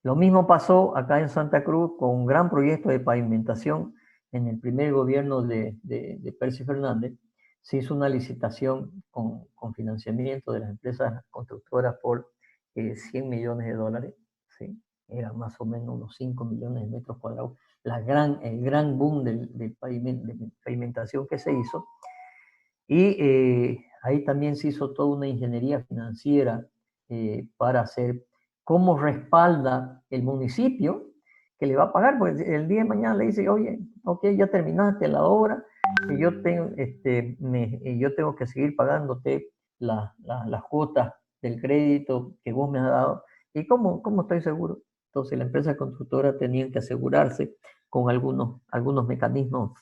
Lo mismo pasó acá en Santa Cruz con un gran proyecto de pavimentación en el primer gobierno de Percy Fernández. Se hizo una licitación con financiamiento de las empresas constructoras por 100 millones de dólares, ¿sí? Eran más o menos unos 5 millones de metros cuadrados. El gran boom de pavimentación que se hizo. Y ahí también se hizo toda una ingeniería financiera para hacer cómo respalda el municipio que le va a pagar, porque el día de mañana le dice, oye, ok, ya terminaste la obra, y yo tengo que seguir pagándote las cuotas del crédito que vos me has dado. ¿Y cómo estoy seguro? Entonces la empresa constructora tenía que asegurarse con algunos mecanismos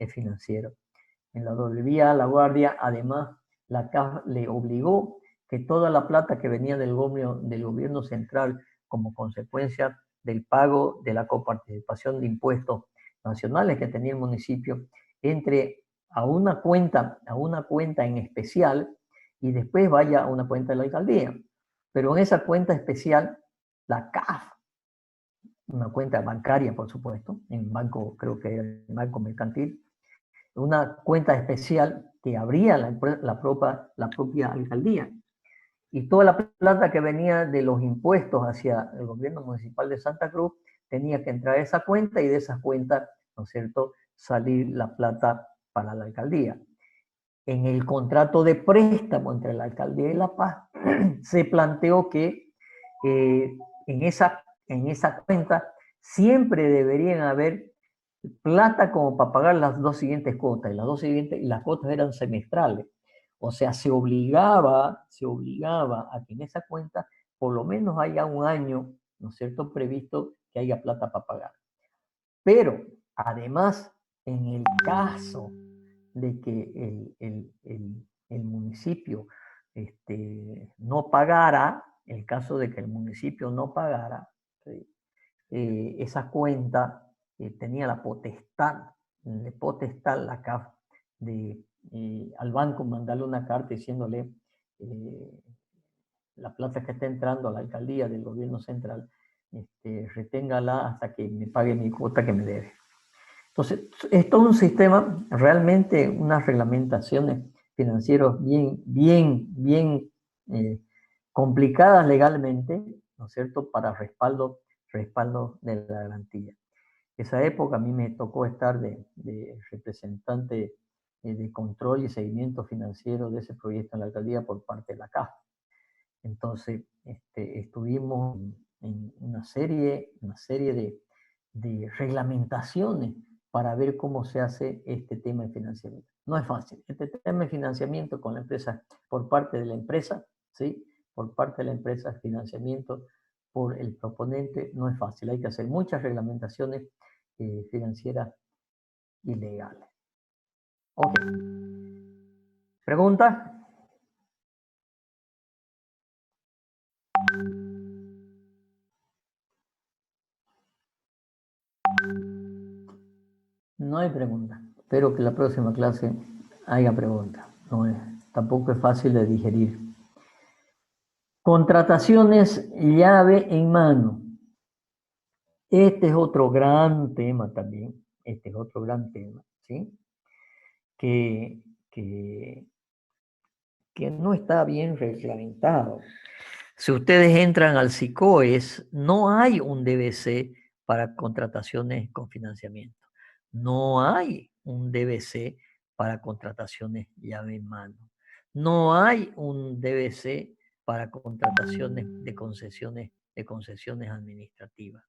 financieros. En la WVA, La Guardia, además, la CAF le obligó que toda la plata que venía del gobierno central como consecuencia del pago de la coparticipación de impuestos nacionales que tenía el municipio, entre a una cuenta en especial y después vaya a una cuenta de la alcaldía. Pero en esa cuenta especial, la CAF, una cuenta bancaria, por supuesto, en banco, creo que era el Banco Mercantil, una cuenta especial que abría la propia alcaldía. Y toda la plata que venía de los impuestos hacia el gobierno municipal de Santa Cruz tenía que entrar a esa cuenta y de esa cuenta, ¿no es cierto?, salir la plata para la alcaldía. En el contrato de préstamo entre la alcaldía y La Paz se planteó que en esa cuenta siempre deberían haber plata como para pagar las dos siguientes cuotas, y las cuotas eran semestrales. O sea, se obligaba a que en esa cuenta por lo menos haya un año, ¿no es cierto?, previsto que haya plata para pagar. Pero, además, en el caso de que el municipio no pagara, ¿sí?, esa cuenta tenía la potestad la CAF al banco mandarle una carta diciéndole la plata que está entrando a la alcaldía del gobierno central, reténgala hasta que me pague mi cuota que me debe. Entonces, es todo un sistema, realmente unas reglamentaciones financieras bien complicadas legalmente, ¿no es cierto?, para respaldo de la garantía. Esa época a mí me tocó estar de representante de control y seguimiento financiero de ese proyecto en la alcaldía por parte de la CAF. Entonces, estuvimos en una serie de reglamentaciones para ver cómo se hace este tema de financiamiento. No es fácil. Este tema de financiamiento con la empresa, por parte de la empresa, ¿sí? Por parte de la empresa, financiamiento por el proponente, no es fácil. Hay que hacer muchas reglamentaciones financieras y legales. Ok. ¿Pregunta? No hay pregunta. Espero que la próxima clase haya pregunta. Tampoco es fácil de digerir. Contrataciones llave en mano. Este es otro gran tema también. Este es otro gran tema, ¿sí? Que no está bien reglamentado. Si ustedes entran al SICOES, no hay un DBC para contrataciones con financiamiento. No hay un DBC para contrataciones llave en mano. No hay un DBC para contrataciones de concesiones administrativas.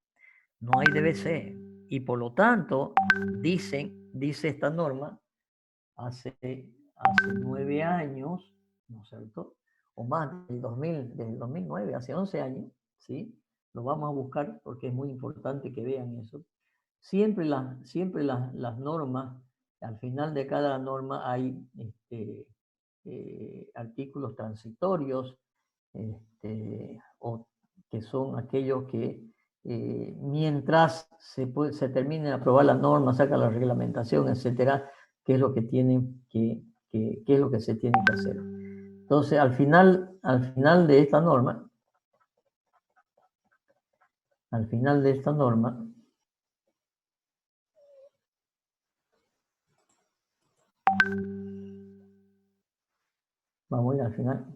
No hay DBC. Y por lo tanto, dice esta norma, hace 9 años, ¿no es cierto? O más, desde el 2009, hace 11 años, ¿sí? Lo vamos a buscar porque es muy importante que vean eso. Siempre las normas, al final de cada norma hay artículos transitorios, o que son aquellos que mientras se termine de aprobar la norma, saca la reglamentación, etcétera, qué es lo que tienen qué es lo que se tiene que hacer. Entonces, al final de esta norma, vamos a ir al final.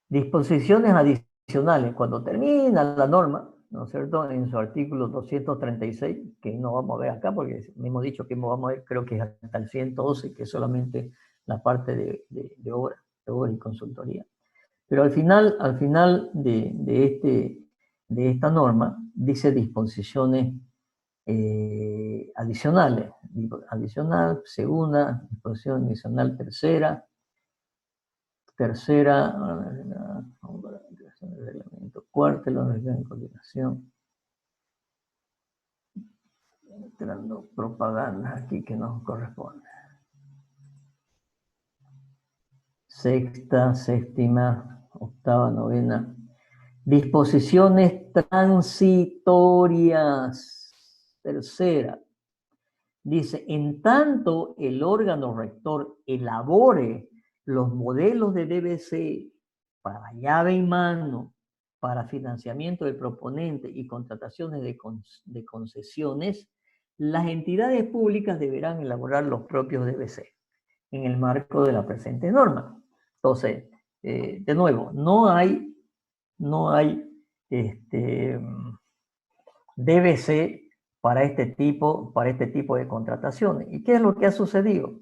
Disposiciones adicionales. Cuando termina la norma, ¿no es cierto?, en su artículo 236, que no vamos a ver acá porque hemos dicho que vamos a ver, creo que es hasta el 112, que es solamente la parte de obra y consultoría. Pero al final de esta norma dice disposiciones adicionales. Adicional, segunda, disposición adicional, tercera, reglamento, cuarta, la organización de coordinación. Entrando propaganda aquí que nos corresponde. Sexta, séptima, octava, novena. Disposiciones transitorias. Tercera. Dice, en tanto el órgano rector elabore los modelos de DBC para llave en mano, para financiamiento del proponente y contrataciones de concesiones, las entidades públicas deberán elaborar los propios DBC en el marco de la presente norma. Entonces, de nuevo, no hay DBC para este tipo de contrataciones. ¿Y qué es lo que ha sucedido?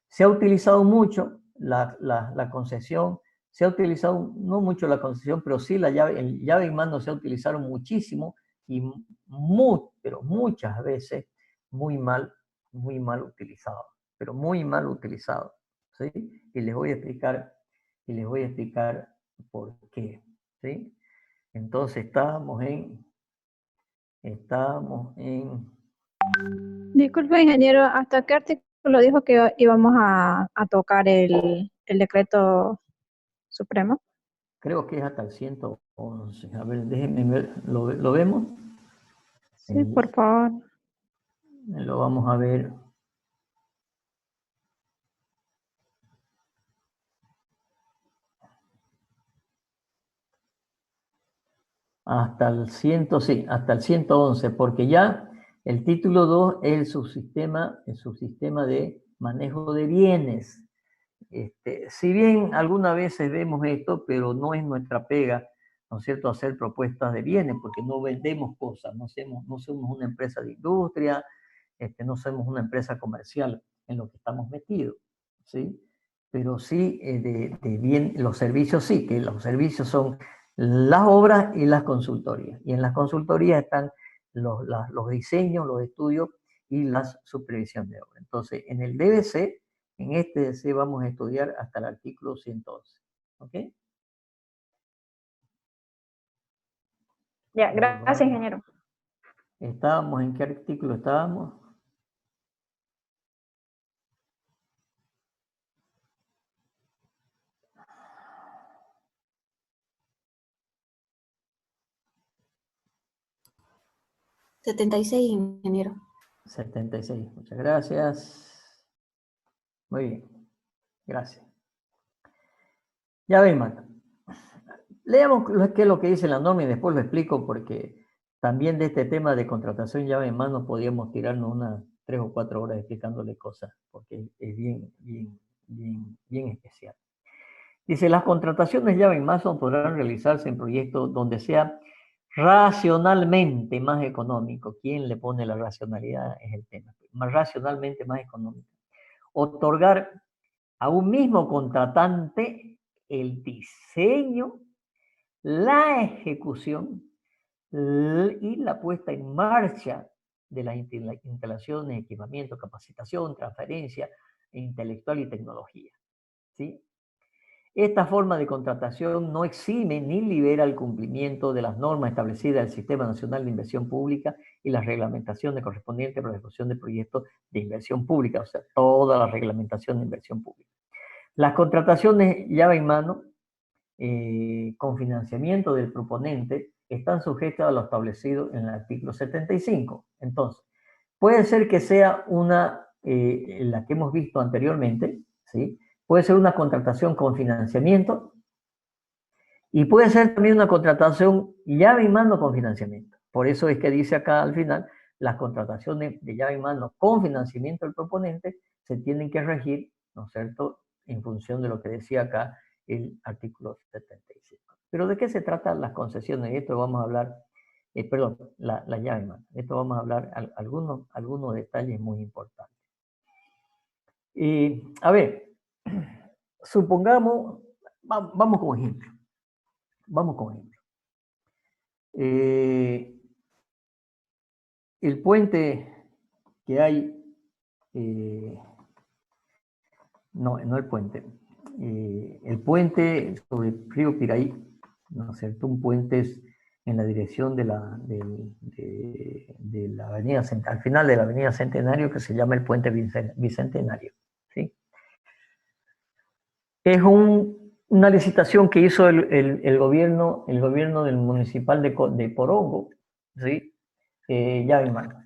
Se ha utilizado mucho la concesión, se ha utilizado no mucho la concesión, pero sí el llave en mano se ha utilizado muchísimo y pero muchas veces muy mal utilizado, pero muy mal utilizado, ¿sí? Y les voy a explicar por qué, ¿sí? Entonces estábamos en Disculpe, ingeniero, ¿hasta qué artículo dijo que íbamos a tocar el decreto supremo? Creo que es hasta el 111. A ver, déjenme ver, ¿lo vemos? Sí, por favor. Lo vamos a ver. hasta el 100, sí, hasta el 111, porque ya el título 2 es el subsistema de manejo de bienes. Si bien algunas veces vemos esto, pero no es nuestra pega, ¿no es cierto?, hacer propuestas de bienes, porque no vendemos cosas, no somos una empresa de industria, no somos una empresa comercial en lo que estamos metidos, ¿sí? Pero sí, de bien, los servicios sí, que los servicios son las obras y las consultorías. Y en las consultorías están los diseños, los estudios y la supervisión de obra. Entonces, en el DBC, en este DC vamos a estudiar hasta el artículo 111. ¿Ok? Ya, gracias, ingeniero. ¿Estábamos en qué artículo estábamos? ...76, ingeniero. 76, muchas gracias. Muy bien, gracias. Ya ven, mano. Leamos qué es lo que dice la norma y después lo explico, porque también de este tema de contratación llave en mano podríamos tirarnos unas 3 o 4 horas explicándole cosas, porque es bien especial. Dice, las contrataciones llave en mano podrán realizarse en proyectos donde sea racionalmente más económico. ¿Quién le pone la racionalidad? Es el tema. Más racionalmente más económico. Otorgar a un mismo contratante el diseño, la ejecución y la puesta en marcha de las instalaciones, equipamiento, capacitación, transferencia intelectual y tecnología. ¿Sí? Esta forma de contratación no exime ni libera el cumplimiento de las normas establecidas del Sistema Nacional de Inversión Pública y las reglamentaciones correspondientes para la ejecución de proyectos de inversión pública, o sea, toda la reglamentación de inversión pública. Las contrataciones llave en mano con financiamiento del proponente están sujetas a lo establecido en el artículo 75. Entonces, puede ser que sea una, la que hemos visto anteriormente, ¿sí? Puede ser una contratación con financiamiento y puede ser también una contratación llave en mano con financiamiento. Por eso es que dice acá al final, las contrataciones de llave en mano con financiamiento del proponente se tienen que regir, ¿no es cierto?, en función de lo que decía acá el artículo 75. Pero ¿de qué se tratan las concesiones? Esto vamos a hablar, perdón, la llave en mano. Esto vamos a hablar algunos detalles muy importantes. A ver, supongamos, vamos con ejemplo. Vamos con ejemplo. El puente que hay, no el puente, el puente sobre el río Piraí, ¿no es cierto? Un puente es en la dirección de la avenida, al final de la avenida Centenario, que se llama el puente Bicentenario, ¿sí? Es una licitación que hizo el gobierno del municipal de Porongo, ¿sí? Llave en mano.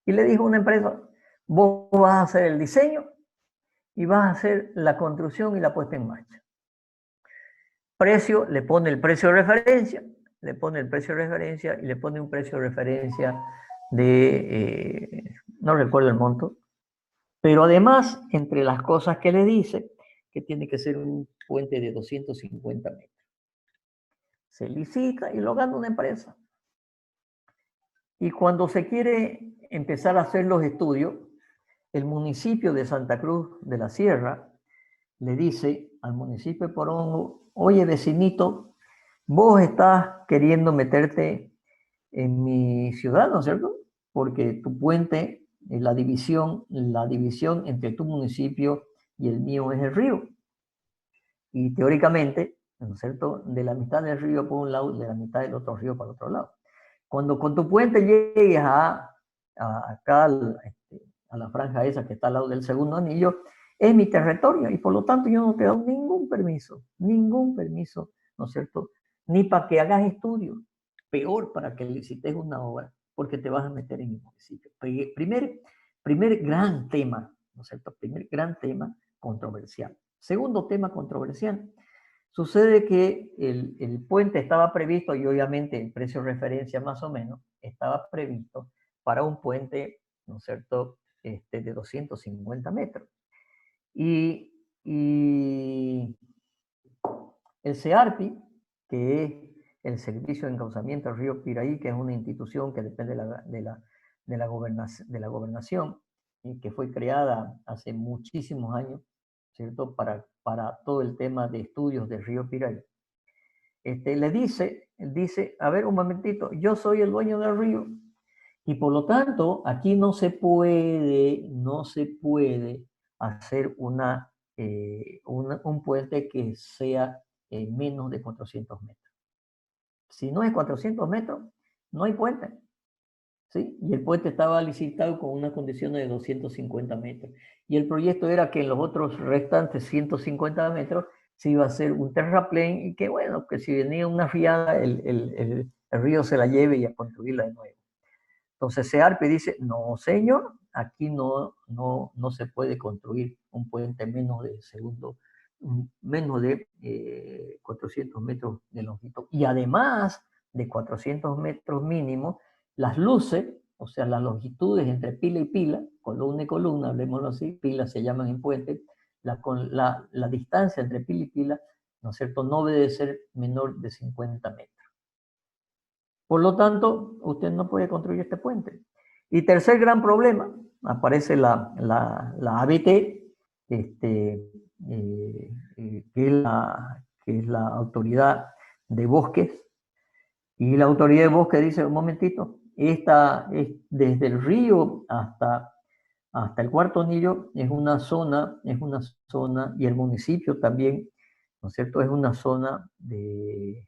Y le dijo a una empresa, vos vas a hacer el diseño y vas a hacer la construcción y la puesta en marcha. Precio, le pone el precio de referencia, le pone el precio de referencia y le pone un precio de referencia de, no recuerdo el monto, pero además, entre las cosas que le dice, que tiene que ser un puente de 250 metros. Se licita y lo gana una empresa. Y cuando se quiere empezar a hacer los estudios, el municipio de Santa Cruz de la Sierra le dice al municipio de Porongo, oye vecinito, vos estás queriendo meterte en mi ciudad, ¿no es cierto? Porque tu puente, la división entre tu municipio y el mío es el río. Y teóricamente, ¿no es cierto?, de la mitad del río por un lado, de la mitad del otro río para el otro lado. Cuando con tu puente llegues acá a la franja esa que está al lado del segundo anillo, es mi territorio y por lo tanto yo no te doy ningún permiso, ¿no es cierto? Ni para que hagas estudios, peor para que licites una obra, porque te vas a meter en mi municipio. Primer gran tema, ¿no es cierto? Primer gran tema controversial. Segundo tema controversial, Sucede que el puente estaba previsto, y obviamente el precio de referencia más o menos, estaba previsto para un puente, ¿no es cierto?, de 250 metros. Y el SEARPI, que es el Servicio de Encauzamiento del Río Piraí, que es una institución que depende de la gobernación, y que fue creada hace muchísimos años, ¿cierto?, para todo el tema de estudios del río Piraí. Le dice, a ver un momentito, yo soy el dueño del río, y por lo tanto, aquí no se puede hacer un puente que sea menos de 400 metros. Si no es 400 metros, no hay puente, ¿sí? Y el puente estaba licitado con unas condiciones de 250 metros. Y el proyecto era que en los otros restantes 150 metros se iba a hacer un terraplén y que, bueno, que si venía una riada, el río se la lleve y a construirla de nuevo. Entonces SEARPI dice, no señor, aquí no se puede construir un puente menos de 400 metros de longitud. Y además de 400 metros mínimo, las luces, o sea, las longitudes entre pila y pila, columna y columna, hablemoslo así, pilas se llaman en puente, la distancia entre pila y pila, ¿no es cierto?, no debe ser menor de 50 metros. Por lo tanto, usted no puede construir este puente. Y tercer gran problema, aparece la ABT, que es la autoridad de bosques, y la autoridad de bosques dice, un momentito, esta es desde el río hasta el Cuarto Anillo, es una zona, y el municipio también, ¿no es cierto?, es una zona de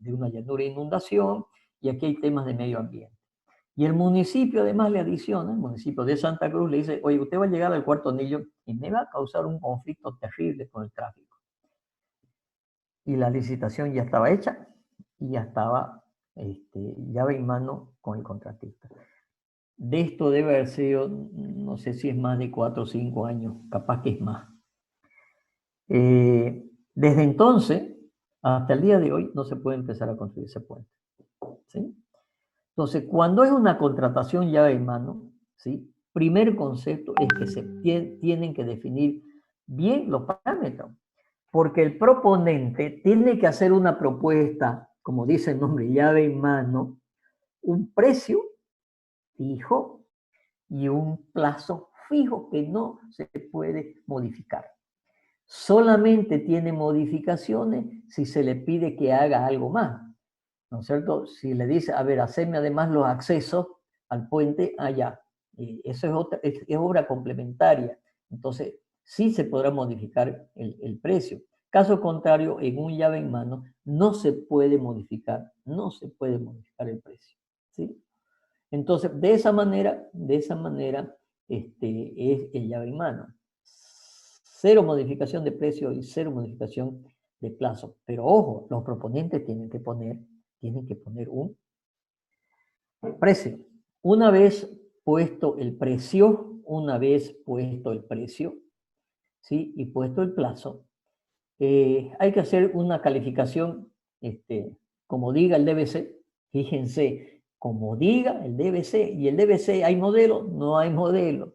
una llanura de inundación, y aquí hay temas de medio ambiente. Y el municipio además le adiciona, el municipio de Santa Cruz le dice, oye, usted va a llegar al Cuarto Anillo y me va a causar un conflicto terrible con el tráfico. Y la licitación ya estaba hecha y ya estaba llave en mano con el contratista. De esto debe haber sido, no sé si es más de 4 o 5 años, capaz que es más. Desde entonces, hasta el día de hoy, no se puede empezar a construir ese puente, ¿sí? Entonces, cuando es una contratación llave en mano, ¿sí?, primer concepto es que se tienen que definir bien los parámetros, porque el proponente tiene que hacer una propuesta, como dice el nombre, llave en mano, un precio fijo y un plazo fijo que no se puede modificar. Solamente tiene modificaciones si se le pide que haga algo más, ¿no es cierto? Si le dice, a ver, haceme además los accesos al puente allá, eso es obra complementaria, entonces sí se podrá modificar el precio. Caso contrario, en un llave en mano no se puede modificar el precio, ¿sí? Entonces, de esa manera es el llave en mano. Cero modificación de precio y cero modificación de plazo. Pero ojo, los proponentes tienen que poner un precio. Una vez puesto el precio, ¿sí?, y puesto el plazo, hay que hacer una calificación, como diga el DBC, fíjense, como diga el DBC, y el DBC, ¿hay modelo? No hay modelo.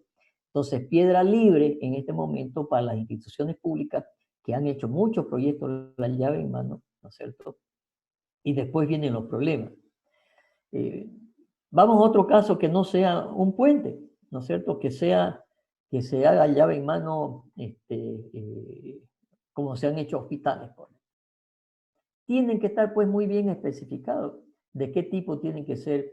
Entonces, piedra libre en este momento para las instituciones públicas que han hecho muchos proyectos de la llave en mano, ¿no es cierto? Y después vienen los problemas. Vamos a otro caso que no sea un puente, ¿no es cierto? Que se haga llave en mano, como se han hecho hospitales. Tienen que estar pues muy bien especificados de qué tipo tienen que ser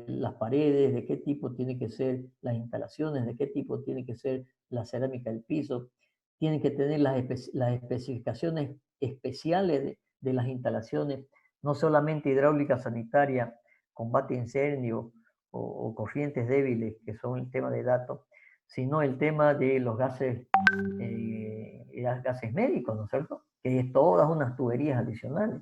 las paredes, de qué tipo tienen que ser las instalaciones, de qué tipo tiene que ser la cerámica del piso. Tienen que tener las especificaciones especiales de las instalaciones, no solamente hidráulica, sanitaria, combate a incendio o corrientes débiles, que son el tema de datos, sino el tema de los gases médicos, ¿no es cierto? Que es todas unas tuberías adicionales.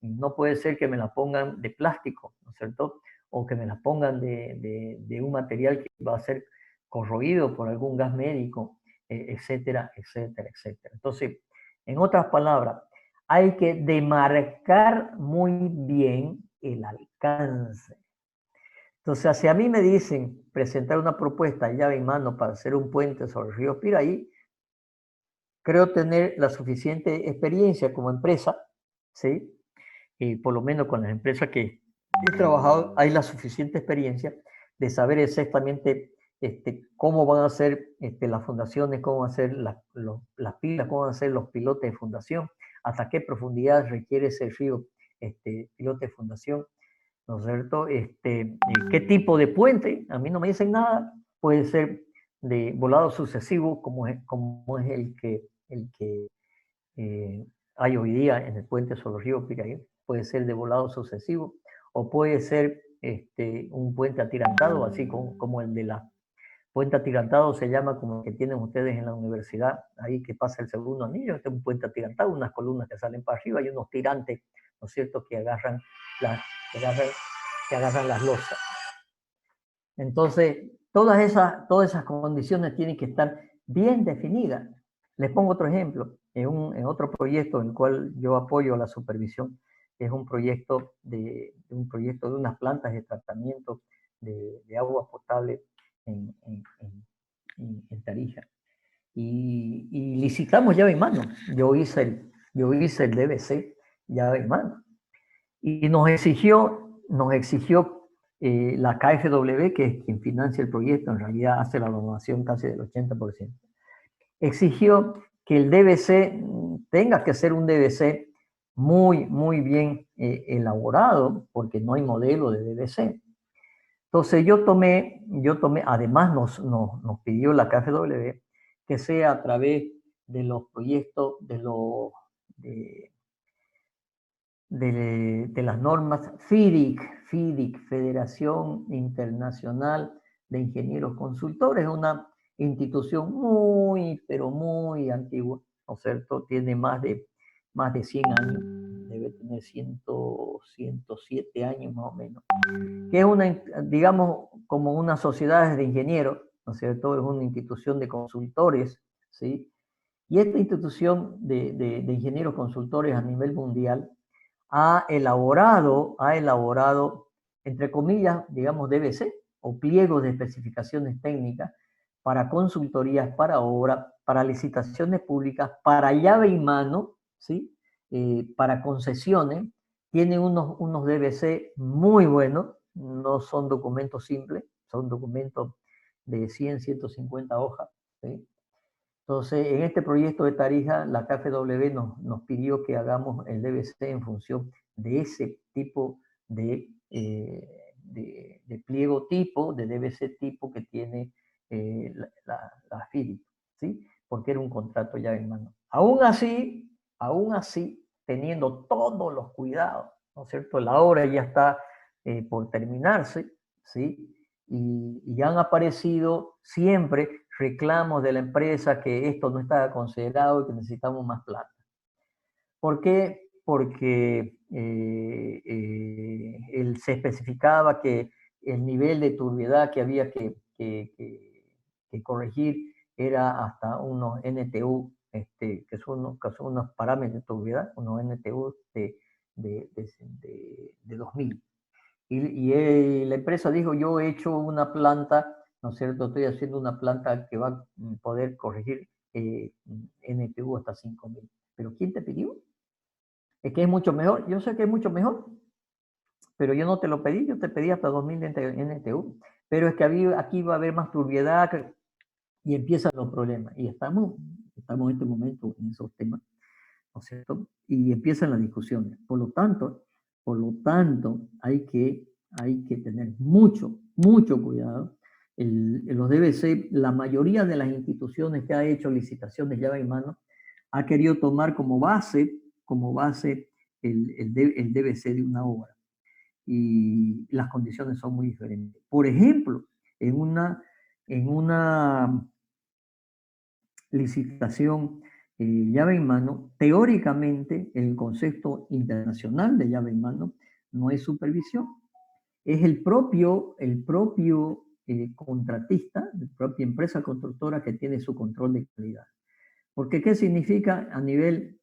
Y no puede ser que me las pongan de plástico, ¿no es cierto? O que me las pongan de un material que va a ser corroído por algún gas médico, etcétera, etcétera, etcétera. Entonces, en otras palabras, hay que demarcar muy bien el alcance. Entonces, si a mí me dicen presentar una propuesta llave en mano para hacer un puente sobre el río Piraí, creo tener la suficiente experiencia como empresa, ¿sí? Por lo menos con las empresas que he trabajado, hay la suficiente experiencia de saber exactamente cómo van a ser las fundaciones, cómo van a ser las pilas, cómo van a ser los pilotes de fundación, hasta qué profundidad requiere ese río pilote de fundación, ¿no es cierto? ¿Qué tipo de puente? A mí no me dicen nada. Puede ser de volado sucesivo, como es el que hay hoy día en el puente sobre el río Piraí. Puede ser de volado sucesivo, o puede ser un puente atirantado, así como el de la puente atirantado se llama como el que tienen ustedes en la universidad, ahí que pasa el segundo anillo. Este es un puente atirantado, unas columnas que salen para arriba y unos tirantes, ¿no es cierto?, que agarran las losas. Entonces, todas esas condiciones tienen que estar bien definidas. Les pongo otro ejemplo. En otro proyecto en el cual yo apoyo a la supervisión, es un proyecto de unas plantas de tratamiento de agua potable en Tarija. Y licitamos llave en mano. Yo hice el DBC llave en mano. Y nos exigió la KfW, que es quien financia el proyecto, en realidad hace la donación casi del 80%, exigió que el DBC tenga que ser un DBC muy, muy bien elaborado, porque no hay modelo de DBC. Entonces yo tomé, además nos pidió la KfW que sea a través de los proyectos, de las normas FIDIC, Federación Internacional de Ingenieros Consultores, es una institución muy, pero muy antigua, ¿no es cierto? Tiene más de 100 años, debe tener 107 años más o menos, que es digamos, como una sociedad de ingenieros, ¿no es cierto? Es una institución de consultores, ¿sí? Y esta institución de ingenieros consultores a nivel mundial ha elaborado, entre comillas, digamos, DBC, o pliegos de especificaciones técnicas para consultorías, para obra, para licitaciones públicas, para llave y mano, ¿sí? Para concesiones. Tienen unos DBC muy buenos, no son documentos simples, son documentos de 100, 150 hojas, ¿sí? Entonces, en este proyecto de Tarija, la KfW nos pidió que hagamos el DBC en función de ese tipo de pliego tipo, de DBC tipo que tiene la FIDIC, ¿sí? Porque era un contrato llave en mano. Aún así, teniendo todos los cuidados, ¿no es cierto? La obra ya está por terminarse, ¿sí? Y han aparecido siempre reclamos de la empresa que esto no estaba considerado y que necesitamos más plata. ¿Por qué? Porque se especificaba que el nivel de turbiedad que había que corregir era hasta unos NTU, que son unos parámetros de turbiedad, unos NTU de 2000. Y la empresa dijo, yo he hecho una planta, ¿no es cierto? Estoy haciendo una planta que va a poder corregir NTU hasta 5000. ¿Pero quién te pidió? Es que es mucho mejor. Yo sé que es mucho mejor, pero yo no te lo pedí, yo te pedí hasta 2000 NTU. Pero es que aquí va a haber más turbiedad y empiezan los problemas. Y estamos en este momento en esos temas, ¿no es cierto? Y empiezan las discusiones. Por lo tanto, hay que tener mucho cuidado. Los DBC, la mayoría de las instituciones que ha hecho licitaciones llave en mano, ha querido tomar como base el DBC de una obra. Y las condiciones son muy diferentes. Por ejemplo, en una licitación llave en mano, teóricamente el concepto internacional de llave en mano no es supervisión, es el propio contratista, la propia empresa constructora que tiene su control de calidad. Porque ¿qué significa a nivel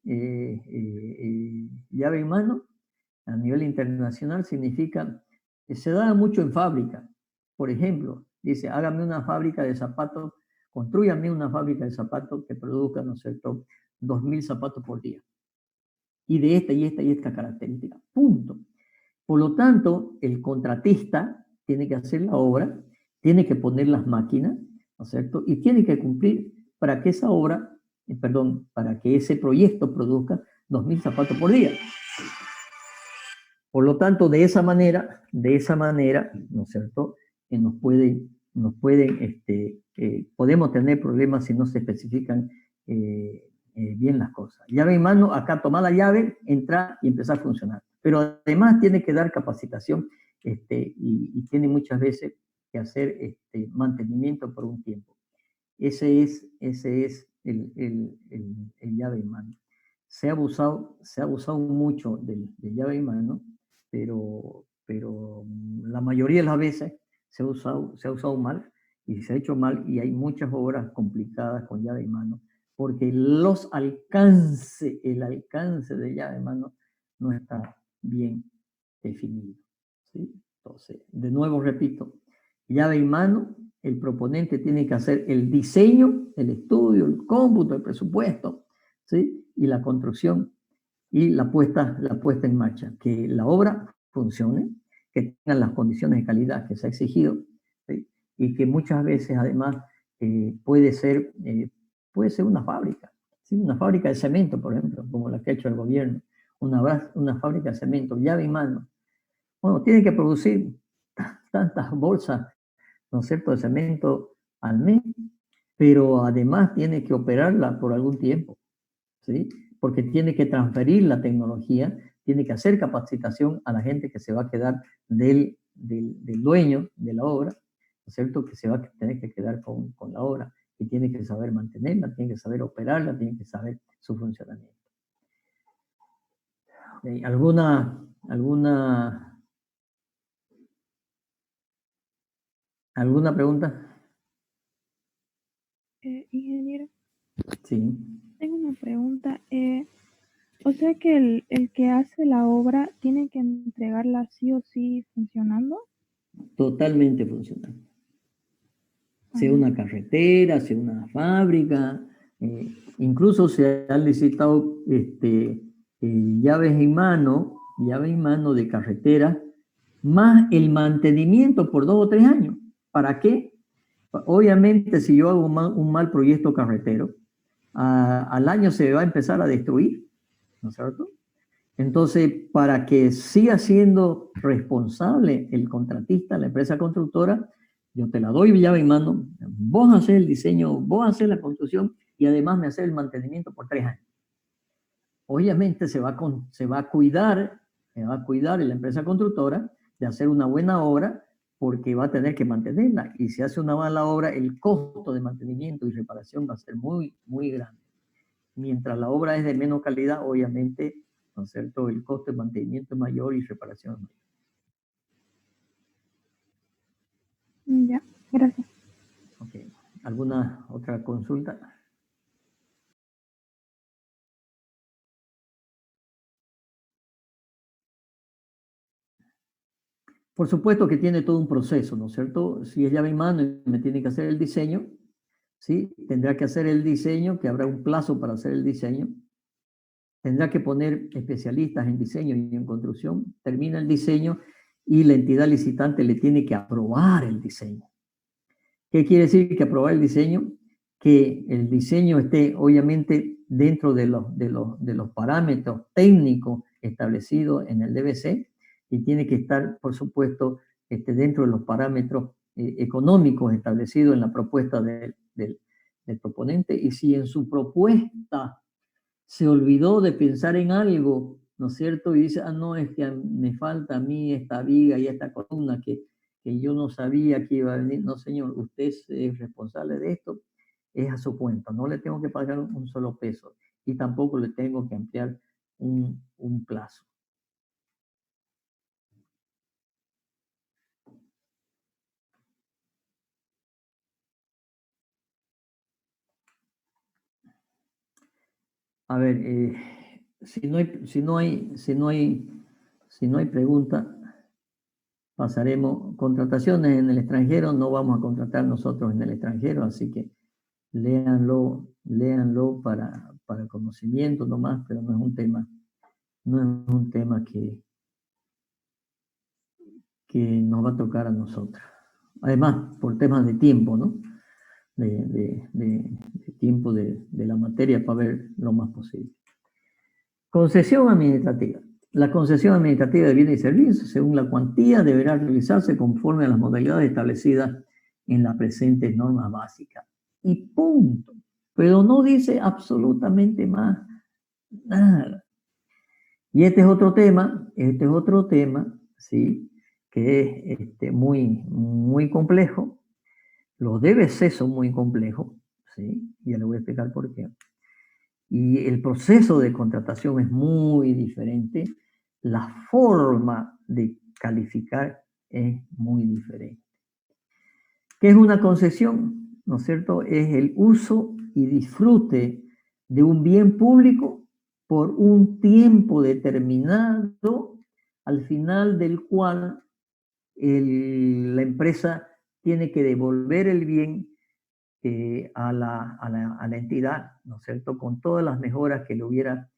llave en mano a nivel internacional significa que se da mucho en fábrica. Por ejemplo, dice, hágame una fábrica de zapatos, construyame una fábrica de zapatos que produzca, ¿no es cierto?, 2.000 zapatos por día. Y de esta y esta y esta característica. Punto. Por lo tanto, el contratista tiene que hacer la obra, tiene que poner las máquinas, ¿no es cierto?, y tiene que cumplir para que esa obra, para que ese proyecto produzca 2.000 zapatos por día. Por lo tanto, de esa manera, ¿no es cierto?, podemos tener problemas si no se especifican bien las cosas. Llave en mano, acá toma la llave, entra y empezar a funcionar. Pero además tiene que dar capacitación y tiene muchas veces que hacer mantenimiento por un tiempo. Ese es el llave en mano. Se ha abusado mucho de llave en mano, pero la mayoría de las veces se ha usado mal y se ha hecho mal y hay muchas obras complicadas con llave en mano porque el alcance de llave en mano no está bien definido, ¿sí? Entonces, de nuevo repito, llave en mano, el proponente tiene que hacer el diseño, el estudio, el cómputo, el presupuesto, ¿sí? Y la construcción y la puesta en marcha, que la obra funcione, que tenga las condiciones de calidad que se ha exigido, ¿sí? Y que muchas veces además puede ser una fábrica, ¿sí? Una fábrica de cemento, por ejemplo, como la que ha hecho el gobierno, una fábrica de cemento, llave en mano. Bueno, tiene que producir tantas bolsas, ¿no es cierto?, de cemento al mes, pero además tiene que operarla por algún tiempo, ¿sí? Porque tiene que transferir la tecnología, tiene que hacer capacitación a la gente que se va a quedar del dueño de la obra, ¿no es cierto?, que se va a tener que quedar con la obra, y tiene que saber mantenerla, tiene que saber operarla, tiene que saber su funcionamiento. Okay. ¿Alguna pregunta? Ingeniero, Sí. tengo una pregunta. O sea que el que hace la obra tiene que entregarla sí o sí funcionando. Totalmente funcional. Sea Ah, una carretera, sea una fábrica, incluso se han licitado llaves en mano de carretera, más el mantenimiento por 2 o 3 años. ¿Para qué? Obviamente, si yo hago un mal proyecto carretero, al año se va a empezar a destruir, ¿no es cierto? Entonces, para que siga siendo responsable el contratista, la empresa constructora, yo te la doy llave en mano, vos haces el diseño, vos haces la construcción y además me haces el mantenimiento por 3 años. Obviamente se va a cuidar la empresa constructora de hacer una buena obra porque va a tener que mantenerla. Y si hace una mala obra, el costo de mantenimiento y reparación va a ser muy, muy grande. Mientras la obra es de menos calidad, obviamente, ¿no es cierto?, el costo de mantenimiento es mayor y reparación es mayor. ya, gracias. Okay. ¿Alguna otra consulta? Por supuesto que tiene todo un proceso, ¿no es cierto? Si es llave en mano y me tiene que hacer el diseño, ¿sí? Tendrá que hacer el diseño, que habrá un plazo para hacer el diseño. Tendrá que poner especialistas en diseño y en construcción. Termina el diseño y la entidad licitante le tiene que aprobar el diseño. ¿Qué quiere decir que aprobar el diseño? Que el diseño esté obviamente dentro de los parámetros técnicos establecidos en el DBC y tiene que estar, por supuesto, dentro de los parámetros económicos establecidos en la propuesta del proponente. Y si en su propuesta se olvidó de pensar en algo, ¿no es cierto? Y dice, no, es que me falta a mí esta viga y esta columna que yo no sabía que iba a venir. No, señor, usted es responsable de esto, es a su cuenta. No le tengo que pagar un solo peso y tampoco le tengo que ampliar un plazo. A ver, Si no hay pregunta, pasaremos. Contrataciones en el extranjero, no vamos a contratar nosotros en el extranjero, así que léanlo para conocimiento nomás, pero no es un tema que nos va a tocar a nosotros. Además, por temas de tiempo, ¿no? De tiempo de la materia para ver lo más posible. Concesión administrativa. La concesión administrativa de bienes y servicios, según la cuantía, deberá realizarse conforme a las modalidades establecidas en las presentes normas básicas. Y punto. Pero no dice absolutamente más nada. Y este es otro tema, ¿sí? Que es muy complejo. Los DBC son muy complejos, ¿sí? Ya le voy a explicar por qué. Y el proceso de contratación es muy diferente. La forma de calificar es muy diferente. ¿Qué es una concesión? ¿No es cierto? Es el uso y disfrute de un bien público por un tiempo determinado, al final del cual la empresa tiene que devolver el bien a la entidad, ¿no es cierto? Con todas las mejoras que le hubiera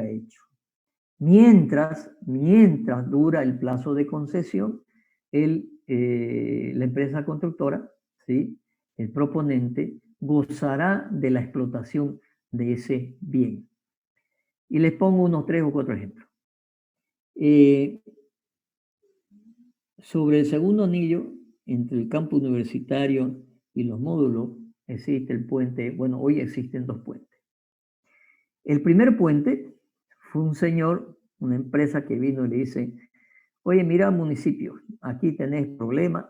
hecho. Mientras dura el plazo de concesión, la empresa constructora, ¿sí? El proponente, gozará de la explotación de ese bien. Y les pongo unos 3 o 4 ejemplos. Sobre el segundo anillo, entre el campo universitario y los módulos, existe el puente. Bueno, hoy existen 2 puentes. El primer puente fue un señor, una empresa que vino y le dice: oye, mira, municipio, aquí tenés problemas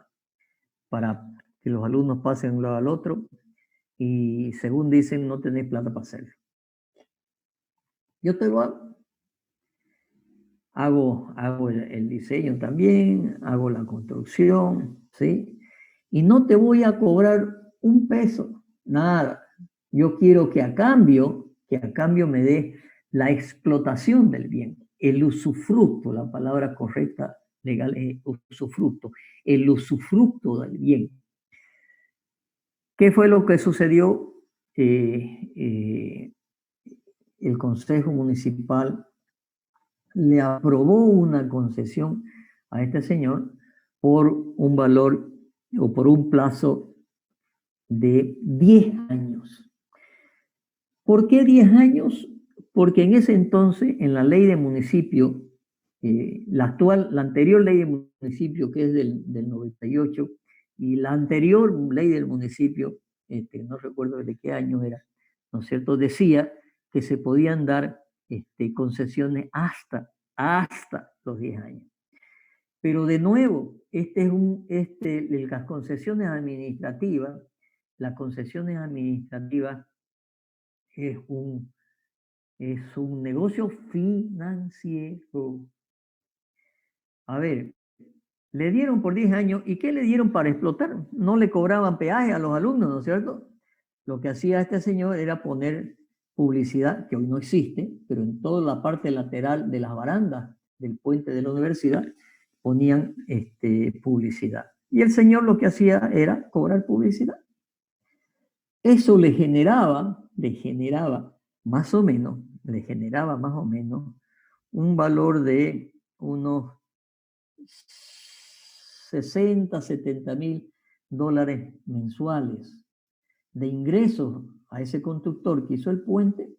para que los alumnos pasen de un lado al otro y según dicen no tenés plata para hacerlo. Yo te lo hago. Hago el diseño también, hago la construcción, ¿sí? Y no te voy a cobrar un peso, nada. Yo quiero que a cambio me dé la explotación del bien, el usufructo, la palabra correcta legal es usufructo, el usufructo del bien. ¿Qué fue lo que sucedió? El Consejo Municipal le aprobó una concesión a este señor por un valor o por un plazo de 10 años. ¿Por qué 10 años? Porque en ese entonces, en la ley de municipio, la anterior ley de municipio, que es del 98, y la anterior ley del municipio, no recuerdo de qué año era, ¿no es cierto?, decía que se podían dar concesiones hasta los 10 años. Pero de nuevo, las concesiones administrativas es un negocio financiero. A ver, le dieron por 10 años, ¿y qué le dieron para explotar? No le cobraban peaje a los alumnos, ¿no es cierto? Lo que hacía este señor era poner publicidad, que hoy no existe, pero en toda la parte lateral de las barandas del puente de la universidad ponían publicidad. Y el señor lo que hacía era cobrar publicidad. Eso le generaba más o menos un valor de unos 60, 70 mil dólares mensuales de ingresos a ese constructor que hizo el puente,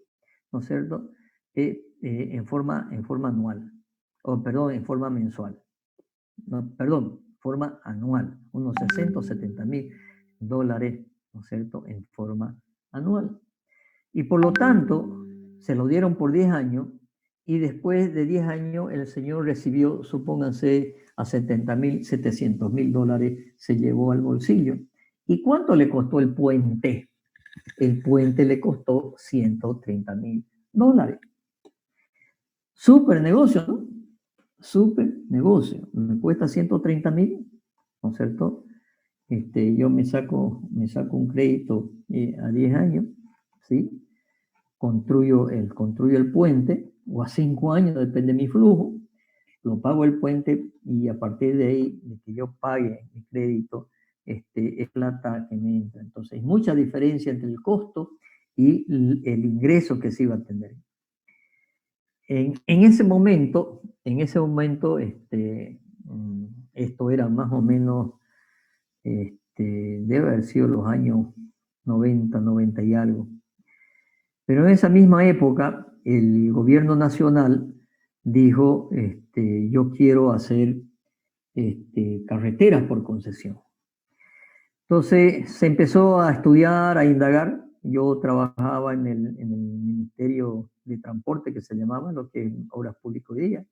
¿no es cierto?, en forma anual, en forma mensual, forma anual, unos 60 o 70 mil dólares, ¿no es cierto?, en forma anual. Y por lo tanto, se lo dieron por 10 años, y después de 10 años el señor recibió, supónganse, a 700 mil dólares, se llevó al bolsillo. ¿Y cuánto le costó el puente? El puente le costó 130 mil dólares. Súper negocio, ¿no? Súper negocio. Me cuesta 130 mil, ¿no es cierto? Yo me saco un crédito a 10 años, ¿sí? construyo el puente, o a 5 años, depende de mi flujo, lo pago el puente y a partir de ahí, de que yo pague mi crédito, es plata que me entra. Entonces, hay mucha diferencia entre el costo y el ingreso que se iba a tener. En ese momento, esto era más o menos, debe haber sido los años 90, 90 y algo. Pero en esa misma época, el gobierno nacional dijo, yo quiero hacer carreteras por concesión. Entonces se empezó a estudiar, a indagar. Yo trabajaba en el Ministerio de Transporte, que se llamaba, lo que es Obras Públicas hoy día.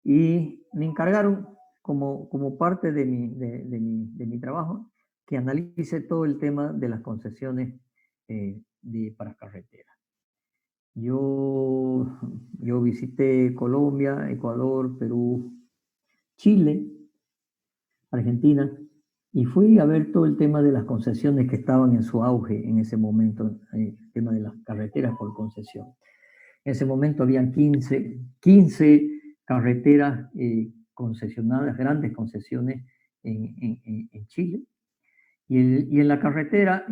Y me encargaron, como parte de mi trabajo, que analice todo el tema de las concesiones para carreteras. Yo visité Colombia, Ecuador, Perú, Chile, Argentina, y fui a ver todo el tema de las concesiones que estaban en su auge en ese momento, el tema de las carreteras por concesión. En ese momento habían 15 carreteras concesionadas, grandes concesiones en Chile. Y en la carretera,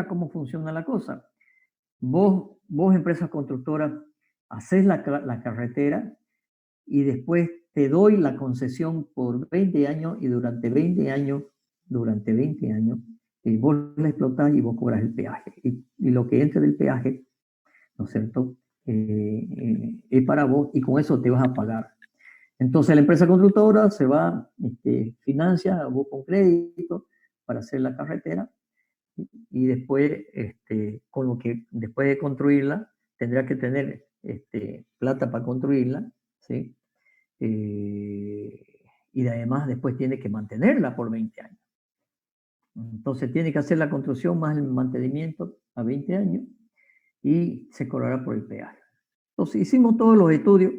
¿cómo funciona la cosa? Vos empresas constructoras, haces la carretera y después te doy la concesión por 20 años y durante 20 años, vos la explotás y vos cobras el peaje. Y lo que entre del peaje, ¿no es cierto?, es para vos y con eso te vas a pagar. Entonces la empresa constructora se va, financia, busca un crédito para hacer la carretera y después, con lo que después de construirla, tendrá que tener plata para construirla, ¿sí? Y además después tiene que mantenerla por 20 años. Entonces tiene que hacer la construcción más el mantenimiento a 20 años y se cobrará por el peaje. Entonces hicimos todos los estudios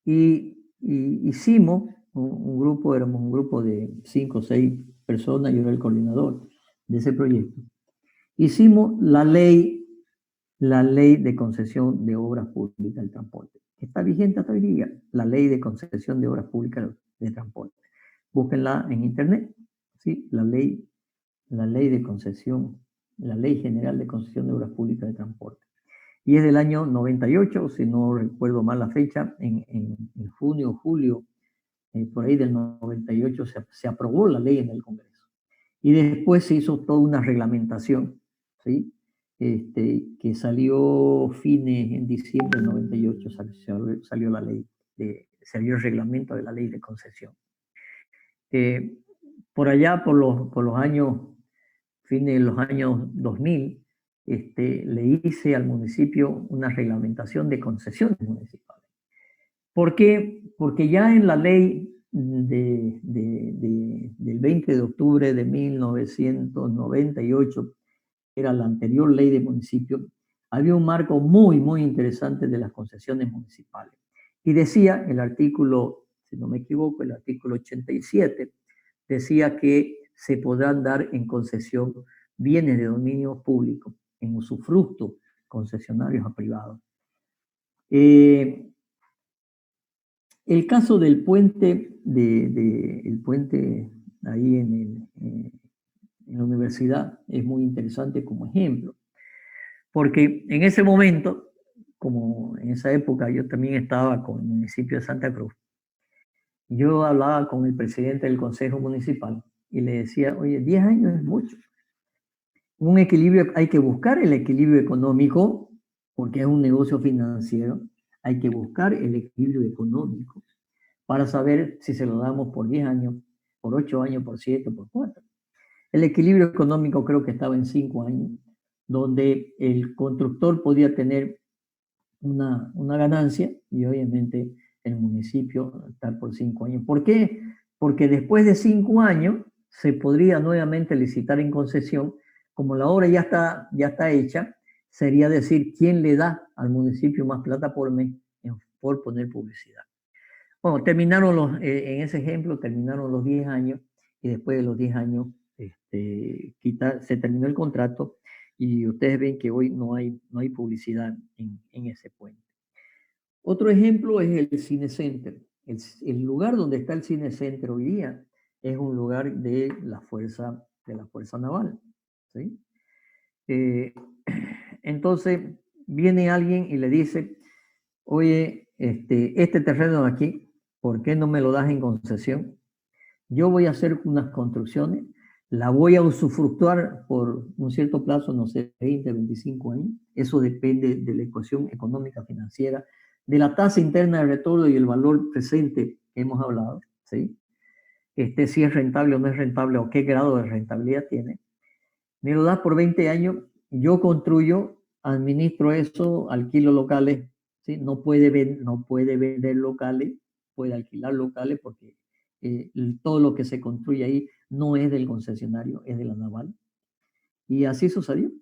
y hicimos éramos un grupo de 5 o 6 personas, yo era el coordinador de ese proyecto. Hicimos la ley de concesión de obras públicas del transporte. Está vigente hasta hoy día, la ley de concesión de obras públicas de transporte. Búsquenla en internet, ¿sí? La ley de concesión, la ley general de concesión de obras públicas de transporte. Y es del año 98, si no recuerdo mal la fecha, en junio, julio, por ahí del 98 se aprobó la ley en el Congreso. Y después se hizo toda una reglamentación, ¿sí? Que salió en diciembre del 98, salió la ley, salió el reglamento de la ley de concesión. Por allá, por los años, fines de los años 2000, le hice al municipio una reglamentación de concesiones municipales. ¿Por qué? Porque ya en la ley del 20 de octubre de 1998, era la anterior ley de municipio, había un marco muy, muy interesante de las concesiones municipales. Y decía el artículo, si no me equivoco, el artículo 87, decía que se podrán dar en concesión bienes de dominio público, en usufructo, concesionarios a privados. El caso del puente, el puente ahí en la universidad es muy interesante como ejemplo, porque en ese momento, como en esa época yo también estaba con el municipio de Santa Cruz, yo hablaba con el presidente del Consejo Municipal y le decía, oye, 10 años es mucho. Un equilibrio, hay que buscar el equilibrio económico, porque es un negocio financiero, hay que buscar el equilibrio económico para saber si se lo damos por 10 años, por 8 años, por 7, por 4. El equilibrio económico creo que estaba en 5 años, donde el constructor podía tener una ganancia y obviamente el municipio estar por 5 años. ¿Por qué? Porque después de 5 años se podría nuevamente licitar en concesión. Como la obra ya está hecha, sería decir quién le da al municipio más plata por mes por poner publicidad. Bueno, en ese ejemplo terminaron los 10 años y después de los 10 años se terminó el contrato Y ustedes ven que hoy no hay publicidad en ese puente. Otro ejemplo es el Cine Center. El lugar donde está el Cine Center hoy día es un lugar de la Fuerza Naval, ¿sí? Entonces viene alguien y le dice, oye, este terreno de aquí, ¿por qué no me lo das en concesión? Yo voy a hacer unas construcciones, la voy a usufructuar por un cierto plazo, no sé, 20, 25 años. Eso depende de la ecuación económica financiera, de la tasa interna de retorno y el valor presente que hemos hablado, ¿sí? Si es rentable o no es rentable o qué grado de rentabilidad tiene. Me lo das por 20 años, yo construyo, administro eso, alquilo locales, ¿sí? No puede vender locales, puede alquilar locales porque todo lo que se construye ahí no es del concesionario, es de la naval. Y así sucedió,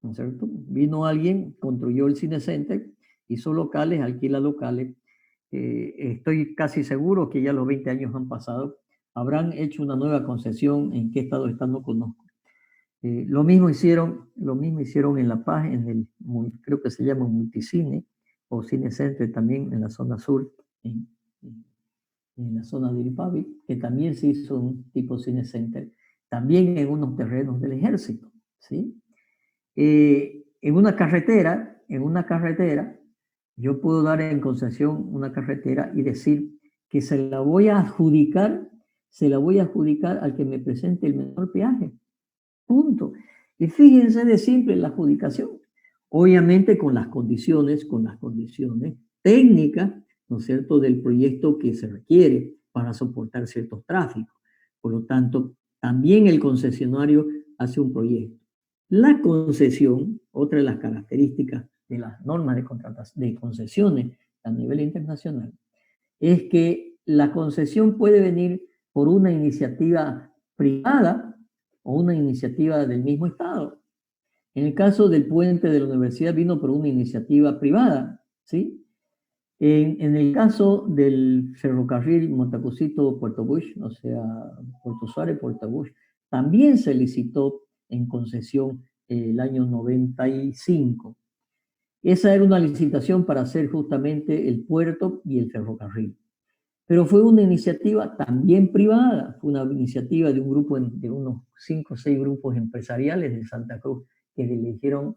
¿no es cierto? Vino alguien, construyó el Cine Center, hizo locales, alquila locales. Estoy casi seguro que ya los 20 años han pasado. Habrán hecho una nueva concesión, en qué estado está no conozco. Lo mismo hicieron en La Paz, creo que se llama Multicine o Cine Center también en la zona sur, en la zona de Iripavi, que también se hizo un tipo Cine Center, también en unos terrenos del ejército, ¿sí? En una carretera, yo puedo dar en concesión una carretera y decir que se la voy a adjudicar al que me presente el menor peaje. Punto. Y fíjense de simple la adjudicación. Obviamente con las condiciones técnicas, ¿no es cierto?, del proyecto que se requiere para soportar ciertos tráficos. Por lo tanto, también el concesionario hace un proyecto. La concesión, otra de las características de las normas de concesiones a nivel internacional, es que la concesión puede venir por una iniciativa privada o una iniciativa del mismo Estado. En el caso del puente de la universidad vino por una iniciativa privada, ¿sí? En el caso del ferrocarril Montecosito-Puerto Bush, o sea, Puerto Suárez-Puerto Bush, también se licitó en concesión el año 95. Esa era una licitación para hacer justamente el puerto y el ferrocarril. Pero fue una iniciativa también privada, fue una iniciativa de un grupo, de unos 5 o 6 grupos empresariales de Santa Cruz que le dijeron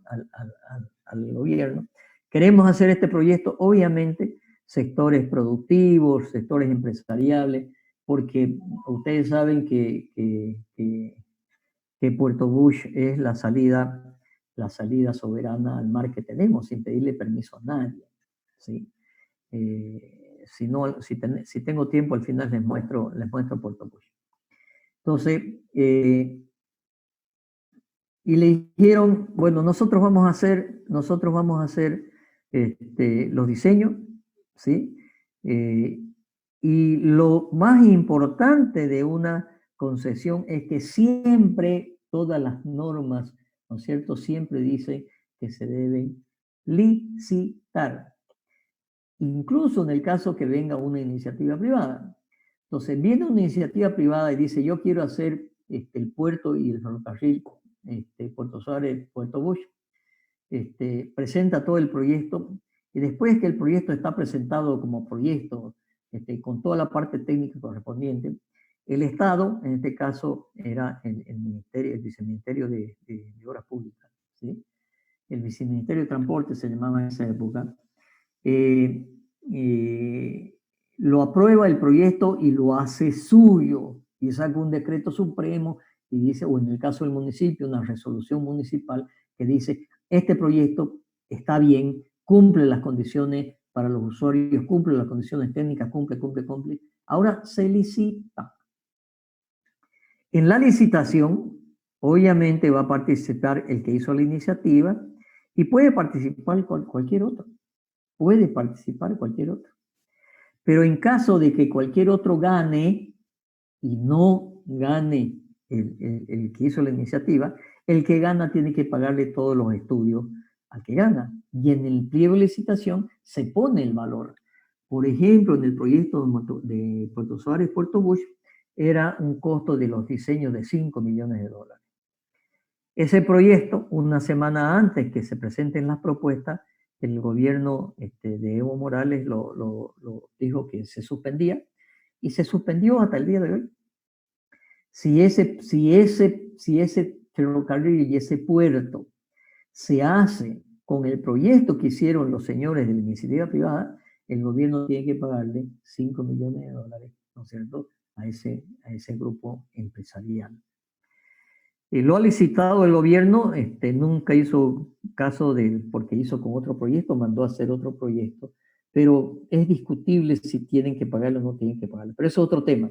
al gobierno, queremos hacer este proyecto, obviamente, sectores productivos, sectores empresariales, porque ustedes saben que Puerto Bush es la salida soberana al mar que tenemos, sin pedirle permiso a nadie, ¿sí? Si tengo tiempo, al final les muestro Puerto Bush. Entonces, y le dijeron, bueno, nosotros vamos a hacer los diseños, ¿sí? Y lo más importante de una concesión es que siempre todas las normas, ¿no es cierto?, siempre dicen que se deben licitar, incluso en el caso que venga una iniciativa privada. Entonces, viene una iniciativa privada y dice, yo quiero hacer el puerto y el ferrocarril, Puerto Suárez, Puerto Bush, presenta todo el proyecto, y después que el proyecto está presentado como proyecto, con toda la parte técnica correspondiente, el Estado, en este caso era el Viceministerio de Obras Públicas, ¿sí? El Viceministerio de Transporte se llamaba en esa época, lo aprueba el proyecto y lo hace suyo, y saca un decreto supremo y dice, o en el caso del municipio, una resolución municipal que dice, este proyecto está bien, cumple las condiciones para los usuarios, cumple las condiciones técnicas, cumple. Ahora se licita. En la licitación, obviamente va a participar el que hizo la iniciativa y puede participar cualquier otro. Pero en caso de que cualquier otro gane y no gane el que hizo la iniciativa, el que gana tiene que pagarle todos los estudios al que gana. Y en el pliego de licitación se pone el valor. Por ejemplo, en el proyecto de Puerto Suárez, Puerto Bush, era un costo de los diseños de $5 millones. Ese proyecto, una semana antes que se presenten las propuestas, el gobierno de Evo Morales lo dijo que se suspendía, y se suspendió hasta el día de hoy. Si ese ferrocarril y ese puerto se hace con el proyecto que hicieron los señores de la iniciativa privada, el gobierno tiene que pagarle $5 millones, ¿no es cierto?, a ese grupo empresarial. Lo ha licitado el gobierno, nunca hizo caso porque hizo con otro proyecto, mandó a hacer otro proyecto, pero es discutible si tienen que pagarlo o no tienen que pagarlo. Pero eso es otro tema.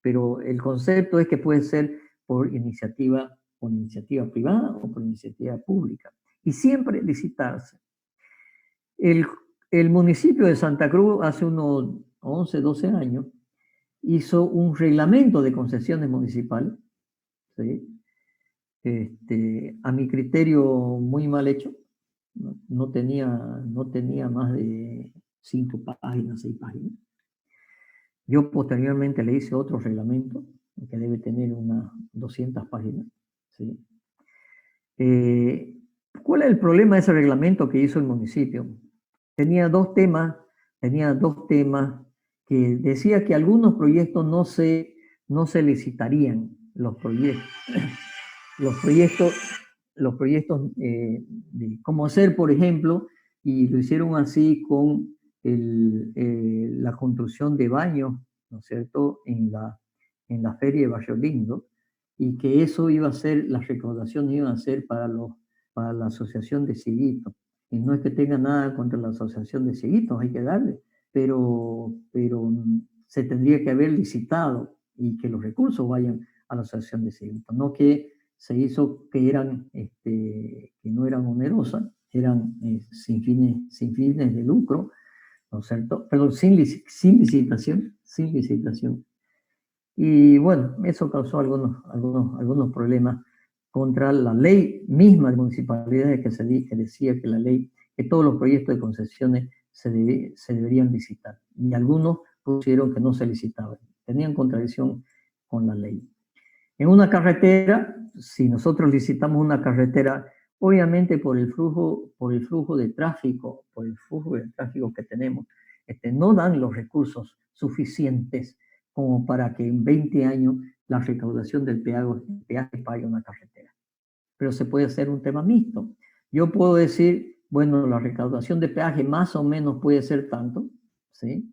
Pero el concepto es que puede ser por iniciativa privada o por iniciativa pública. Y siempre licitarse. El municipio de Santa Cruz hace unos 11, 12 años hizo un reglamento de concesiones municipales, ¿sí? A mi criterio muy mal hecho, no tenía más de 5 páginas, 6 páginas. Yo posteriormente le hice otro reglamento que debe tener unas 200 páginas, ¿sí? ¿Cuál es el problema de ese reglamento que hizo el municipio? Tenía dos temas que decía que algunos proyectos no se licitarían, los proyectos de cómo hacer, por ejemplo, y lo hicieron así con la construcción de baños, ¿no es cierto?, en la feria de Barrio Lindo, y que eso iba a ser, las recaudaciones iban a ser para la asociación de cieguitos. Y no es que tenga nada contra la asociación de cieguitos, hay que darle, pero se tendría que haber licitado y que los recursos vayan a la asociación de cieguitos, no que se hizo que no eran onerosas, eran sin fines de lucro, ¿no es cierto? Pero sin licitación. Y bueno, eso causó algunos problemas contra la ley misma de municipalidades que decía que la ley, que todos los proyectos de concesiones se deberían licitar. Y algunos pusieron que no se licitaban. Tenían contradicción con la ley. En una carretera, si nosotros licitamos una carretera, obviamente por el flujo de tráfico, que tenemos, no dan los recursos suficientes como para que en 20 años la recaudación del peaje pague una carretera. Pero se puede hacer un tema mixto. Yo puedo decir, bueno, la recaudación de peaje más o menos puede ser tanto, ¿sí?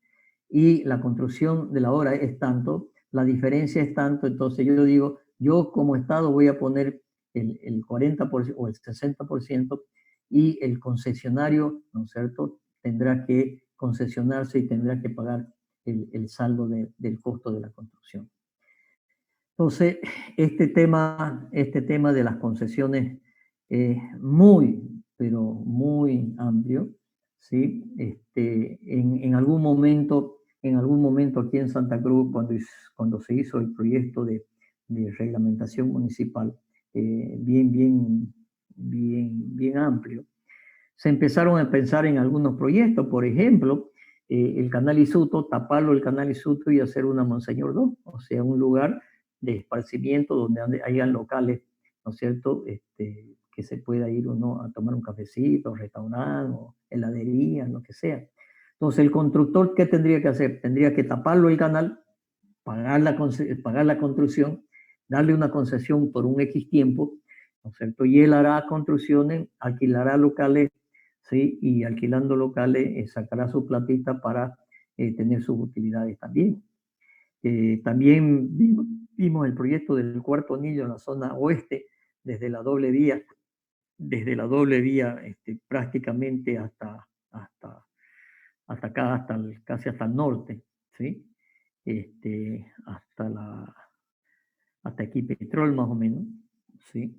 Y la construcción de la obra es tanto, la diferencia es tanto, entonces yo digo, yo como Estado voy a poner el 40% o el 60% y el concesionario, ¿no es cierto?, tendrá que concesionarse y tendrá que pagar el saldo del costo de la construcción. Entonces, este tema de las concesiones es muy, pero muy amplio, ¿sí? En algún momento aquí en Santa Cruz, cuando se hizo el proyecto de reglamentación municipal, bien amplio, se empezaron a pensar en algunos proyectos, por ejemplo, el canal Isuto, taparlo el canal Isuto y hacer una Monseñor 2, o sea, un lugar de esparcimiento donde hayan locales, ¿no es cierto?, que se pueda ir uno a tomar un cafecito, restaurante, o heladería, lo que sea. Entonces, el constructor, ¿qué tendría que hacer? Tendría que taparlo el canal, pagar la construcción, darle una concesión por un X tiempo, ¿no es cierto?, y él hará construcciones, alquilará locales, ¿sí?, y alquilando locales sacará su platita para tener sus utilidades también. También vimos el proyecto del cuarto anillo en la zona oeste, desde la doble vía prácticamente hasta acá, casi hasta el norte, ¿sí? Hasta aquí Petrol más o menos, ¿sí?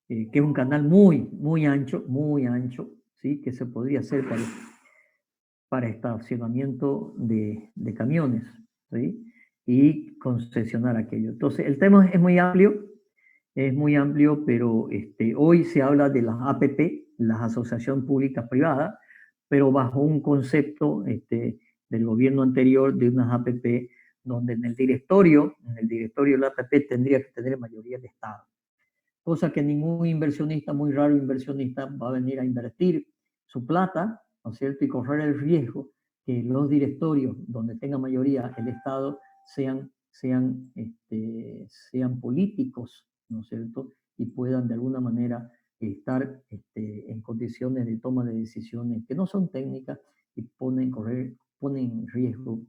Que es un canal muy ancho, ¿sí? Que se podría hacer para estacionamiento de camiones, ¿sí? Y concesionar aquello. Entonces, el tema es muy amplio, pero hoy se habla de las APP, las asociaciones públicas privadas, pero bajo un concepto del gobierno anterior de unas APP, donde en el directorio de la APP tendría que tener mayoría de Estado. cosa que ningún inversionista, muy raro inversionista, va a venir a invertir su plata, ¿no es cierto? Y correr el riesgo que los directorios, donde tenga mayoría el Estado, sean políticos, ¿no es cierto? Y puedan de alguna manera estar en condiciones de toma de decisiones que no son técnicas y ponen en riesgo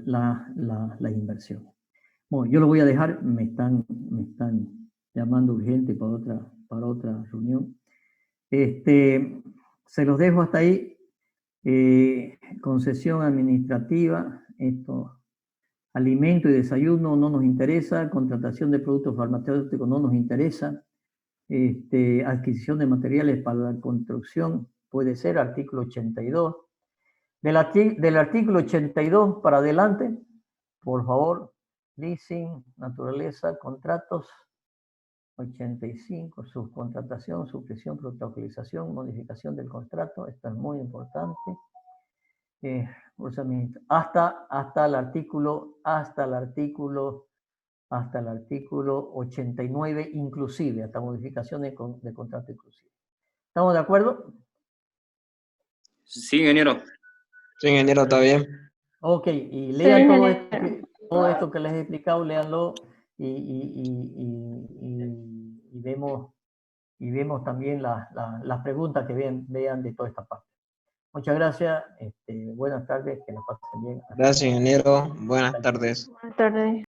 la inversión. Bueno, yo lo voy a dejar, me están llamando urgente para otra reunión. Se los dejo hasta ahí. Concesión administrativa, esto, alimento y desayuno no nos interesa, contratación de productos farmacéuticos no nos interesa, adquisición de materiales para la construcción puede ser, artículo 82. Del artículo 82 para adelante, por favor, leasing, naturaleza, contratos, 85, subcontratación, supresión, protocolización, modificación del contrato, esto es muy importante. Hasta el artículo 89 inclusive, hasta modificaciones de contrato inclusive. ¿Estamos de acuerdo? Sí, ingeniero. Sí, ingeniero, está bien. Ok, y lean todo ingeniero. esto que les he explicado, léanlo y vemos también las preguntas que vean de toda esta parte. Muchas gracias, buenas tardes, que la pasen bien. Gracias, ingeniero. Buenas tardes. Buenas tardes.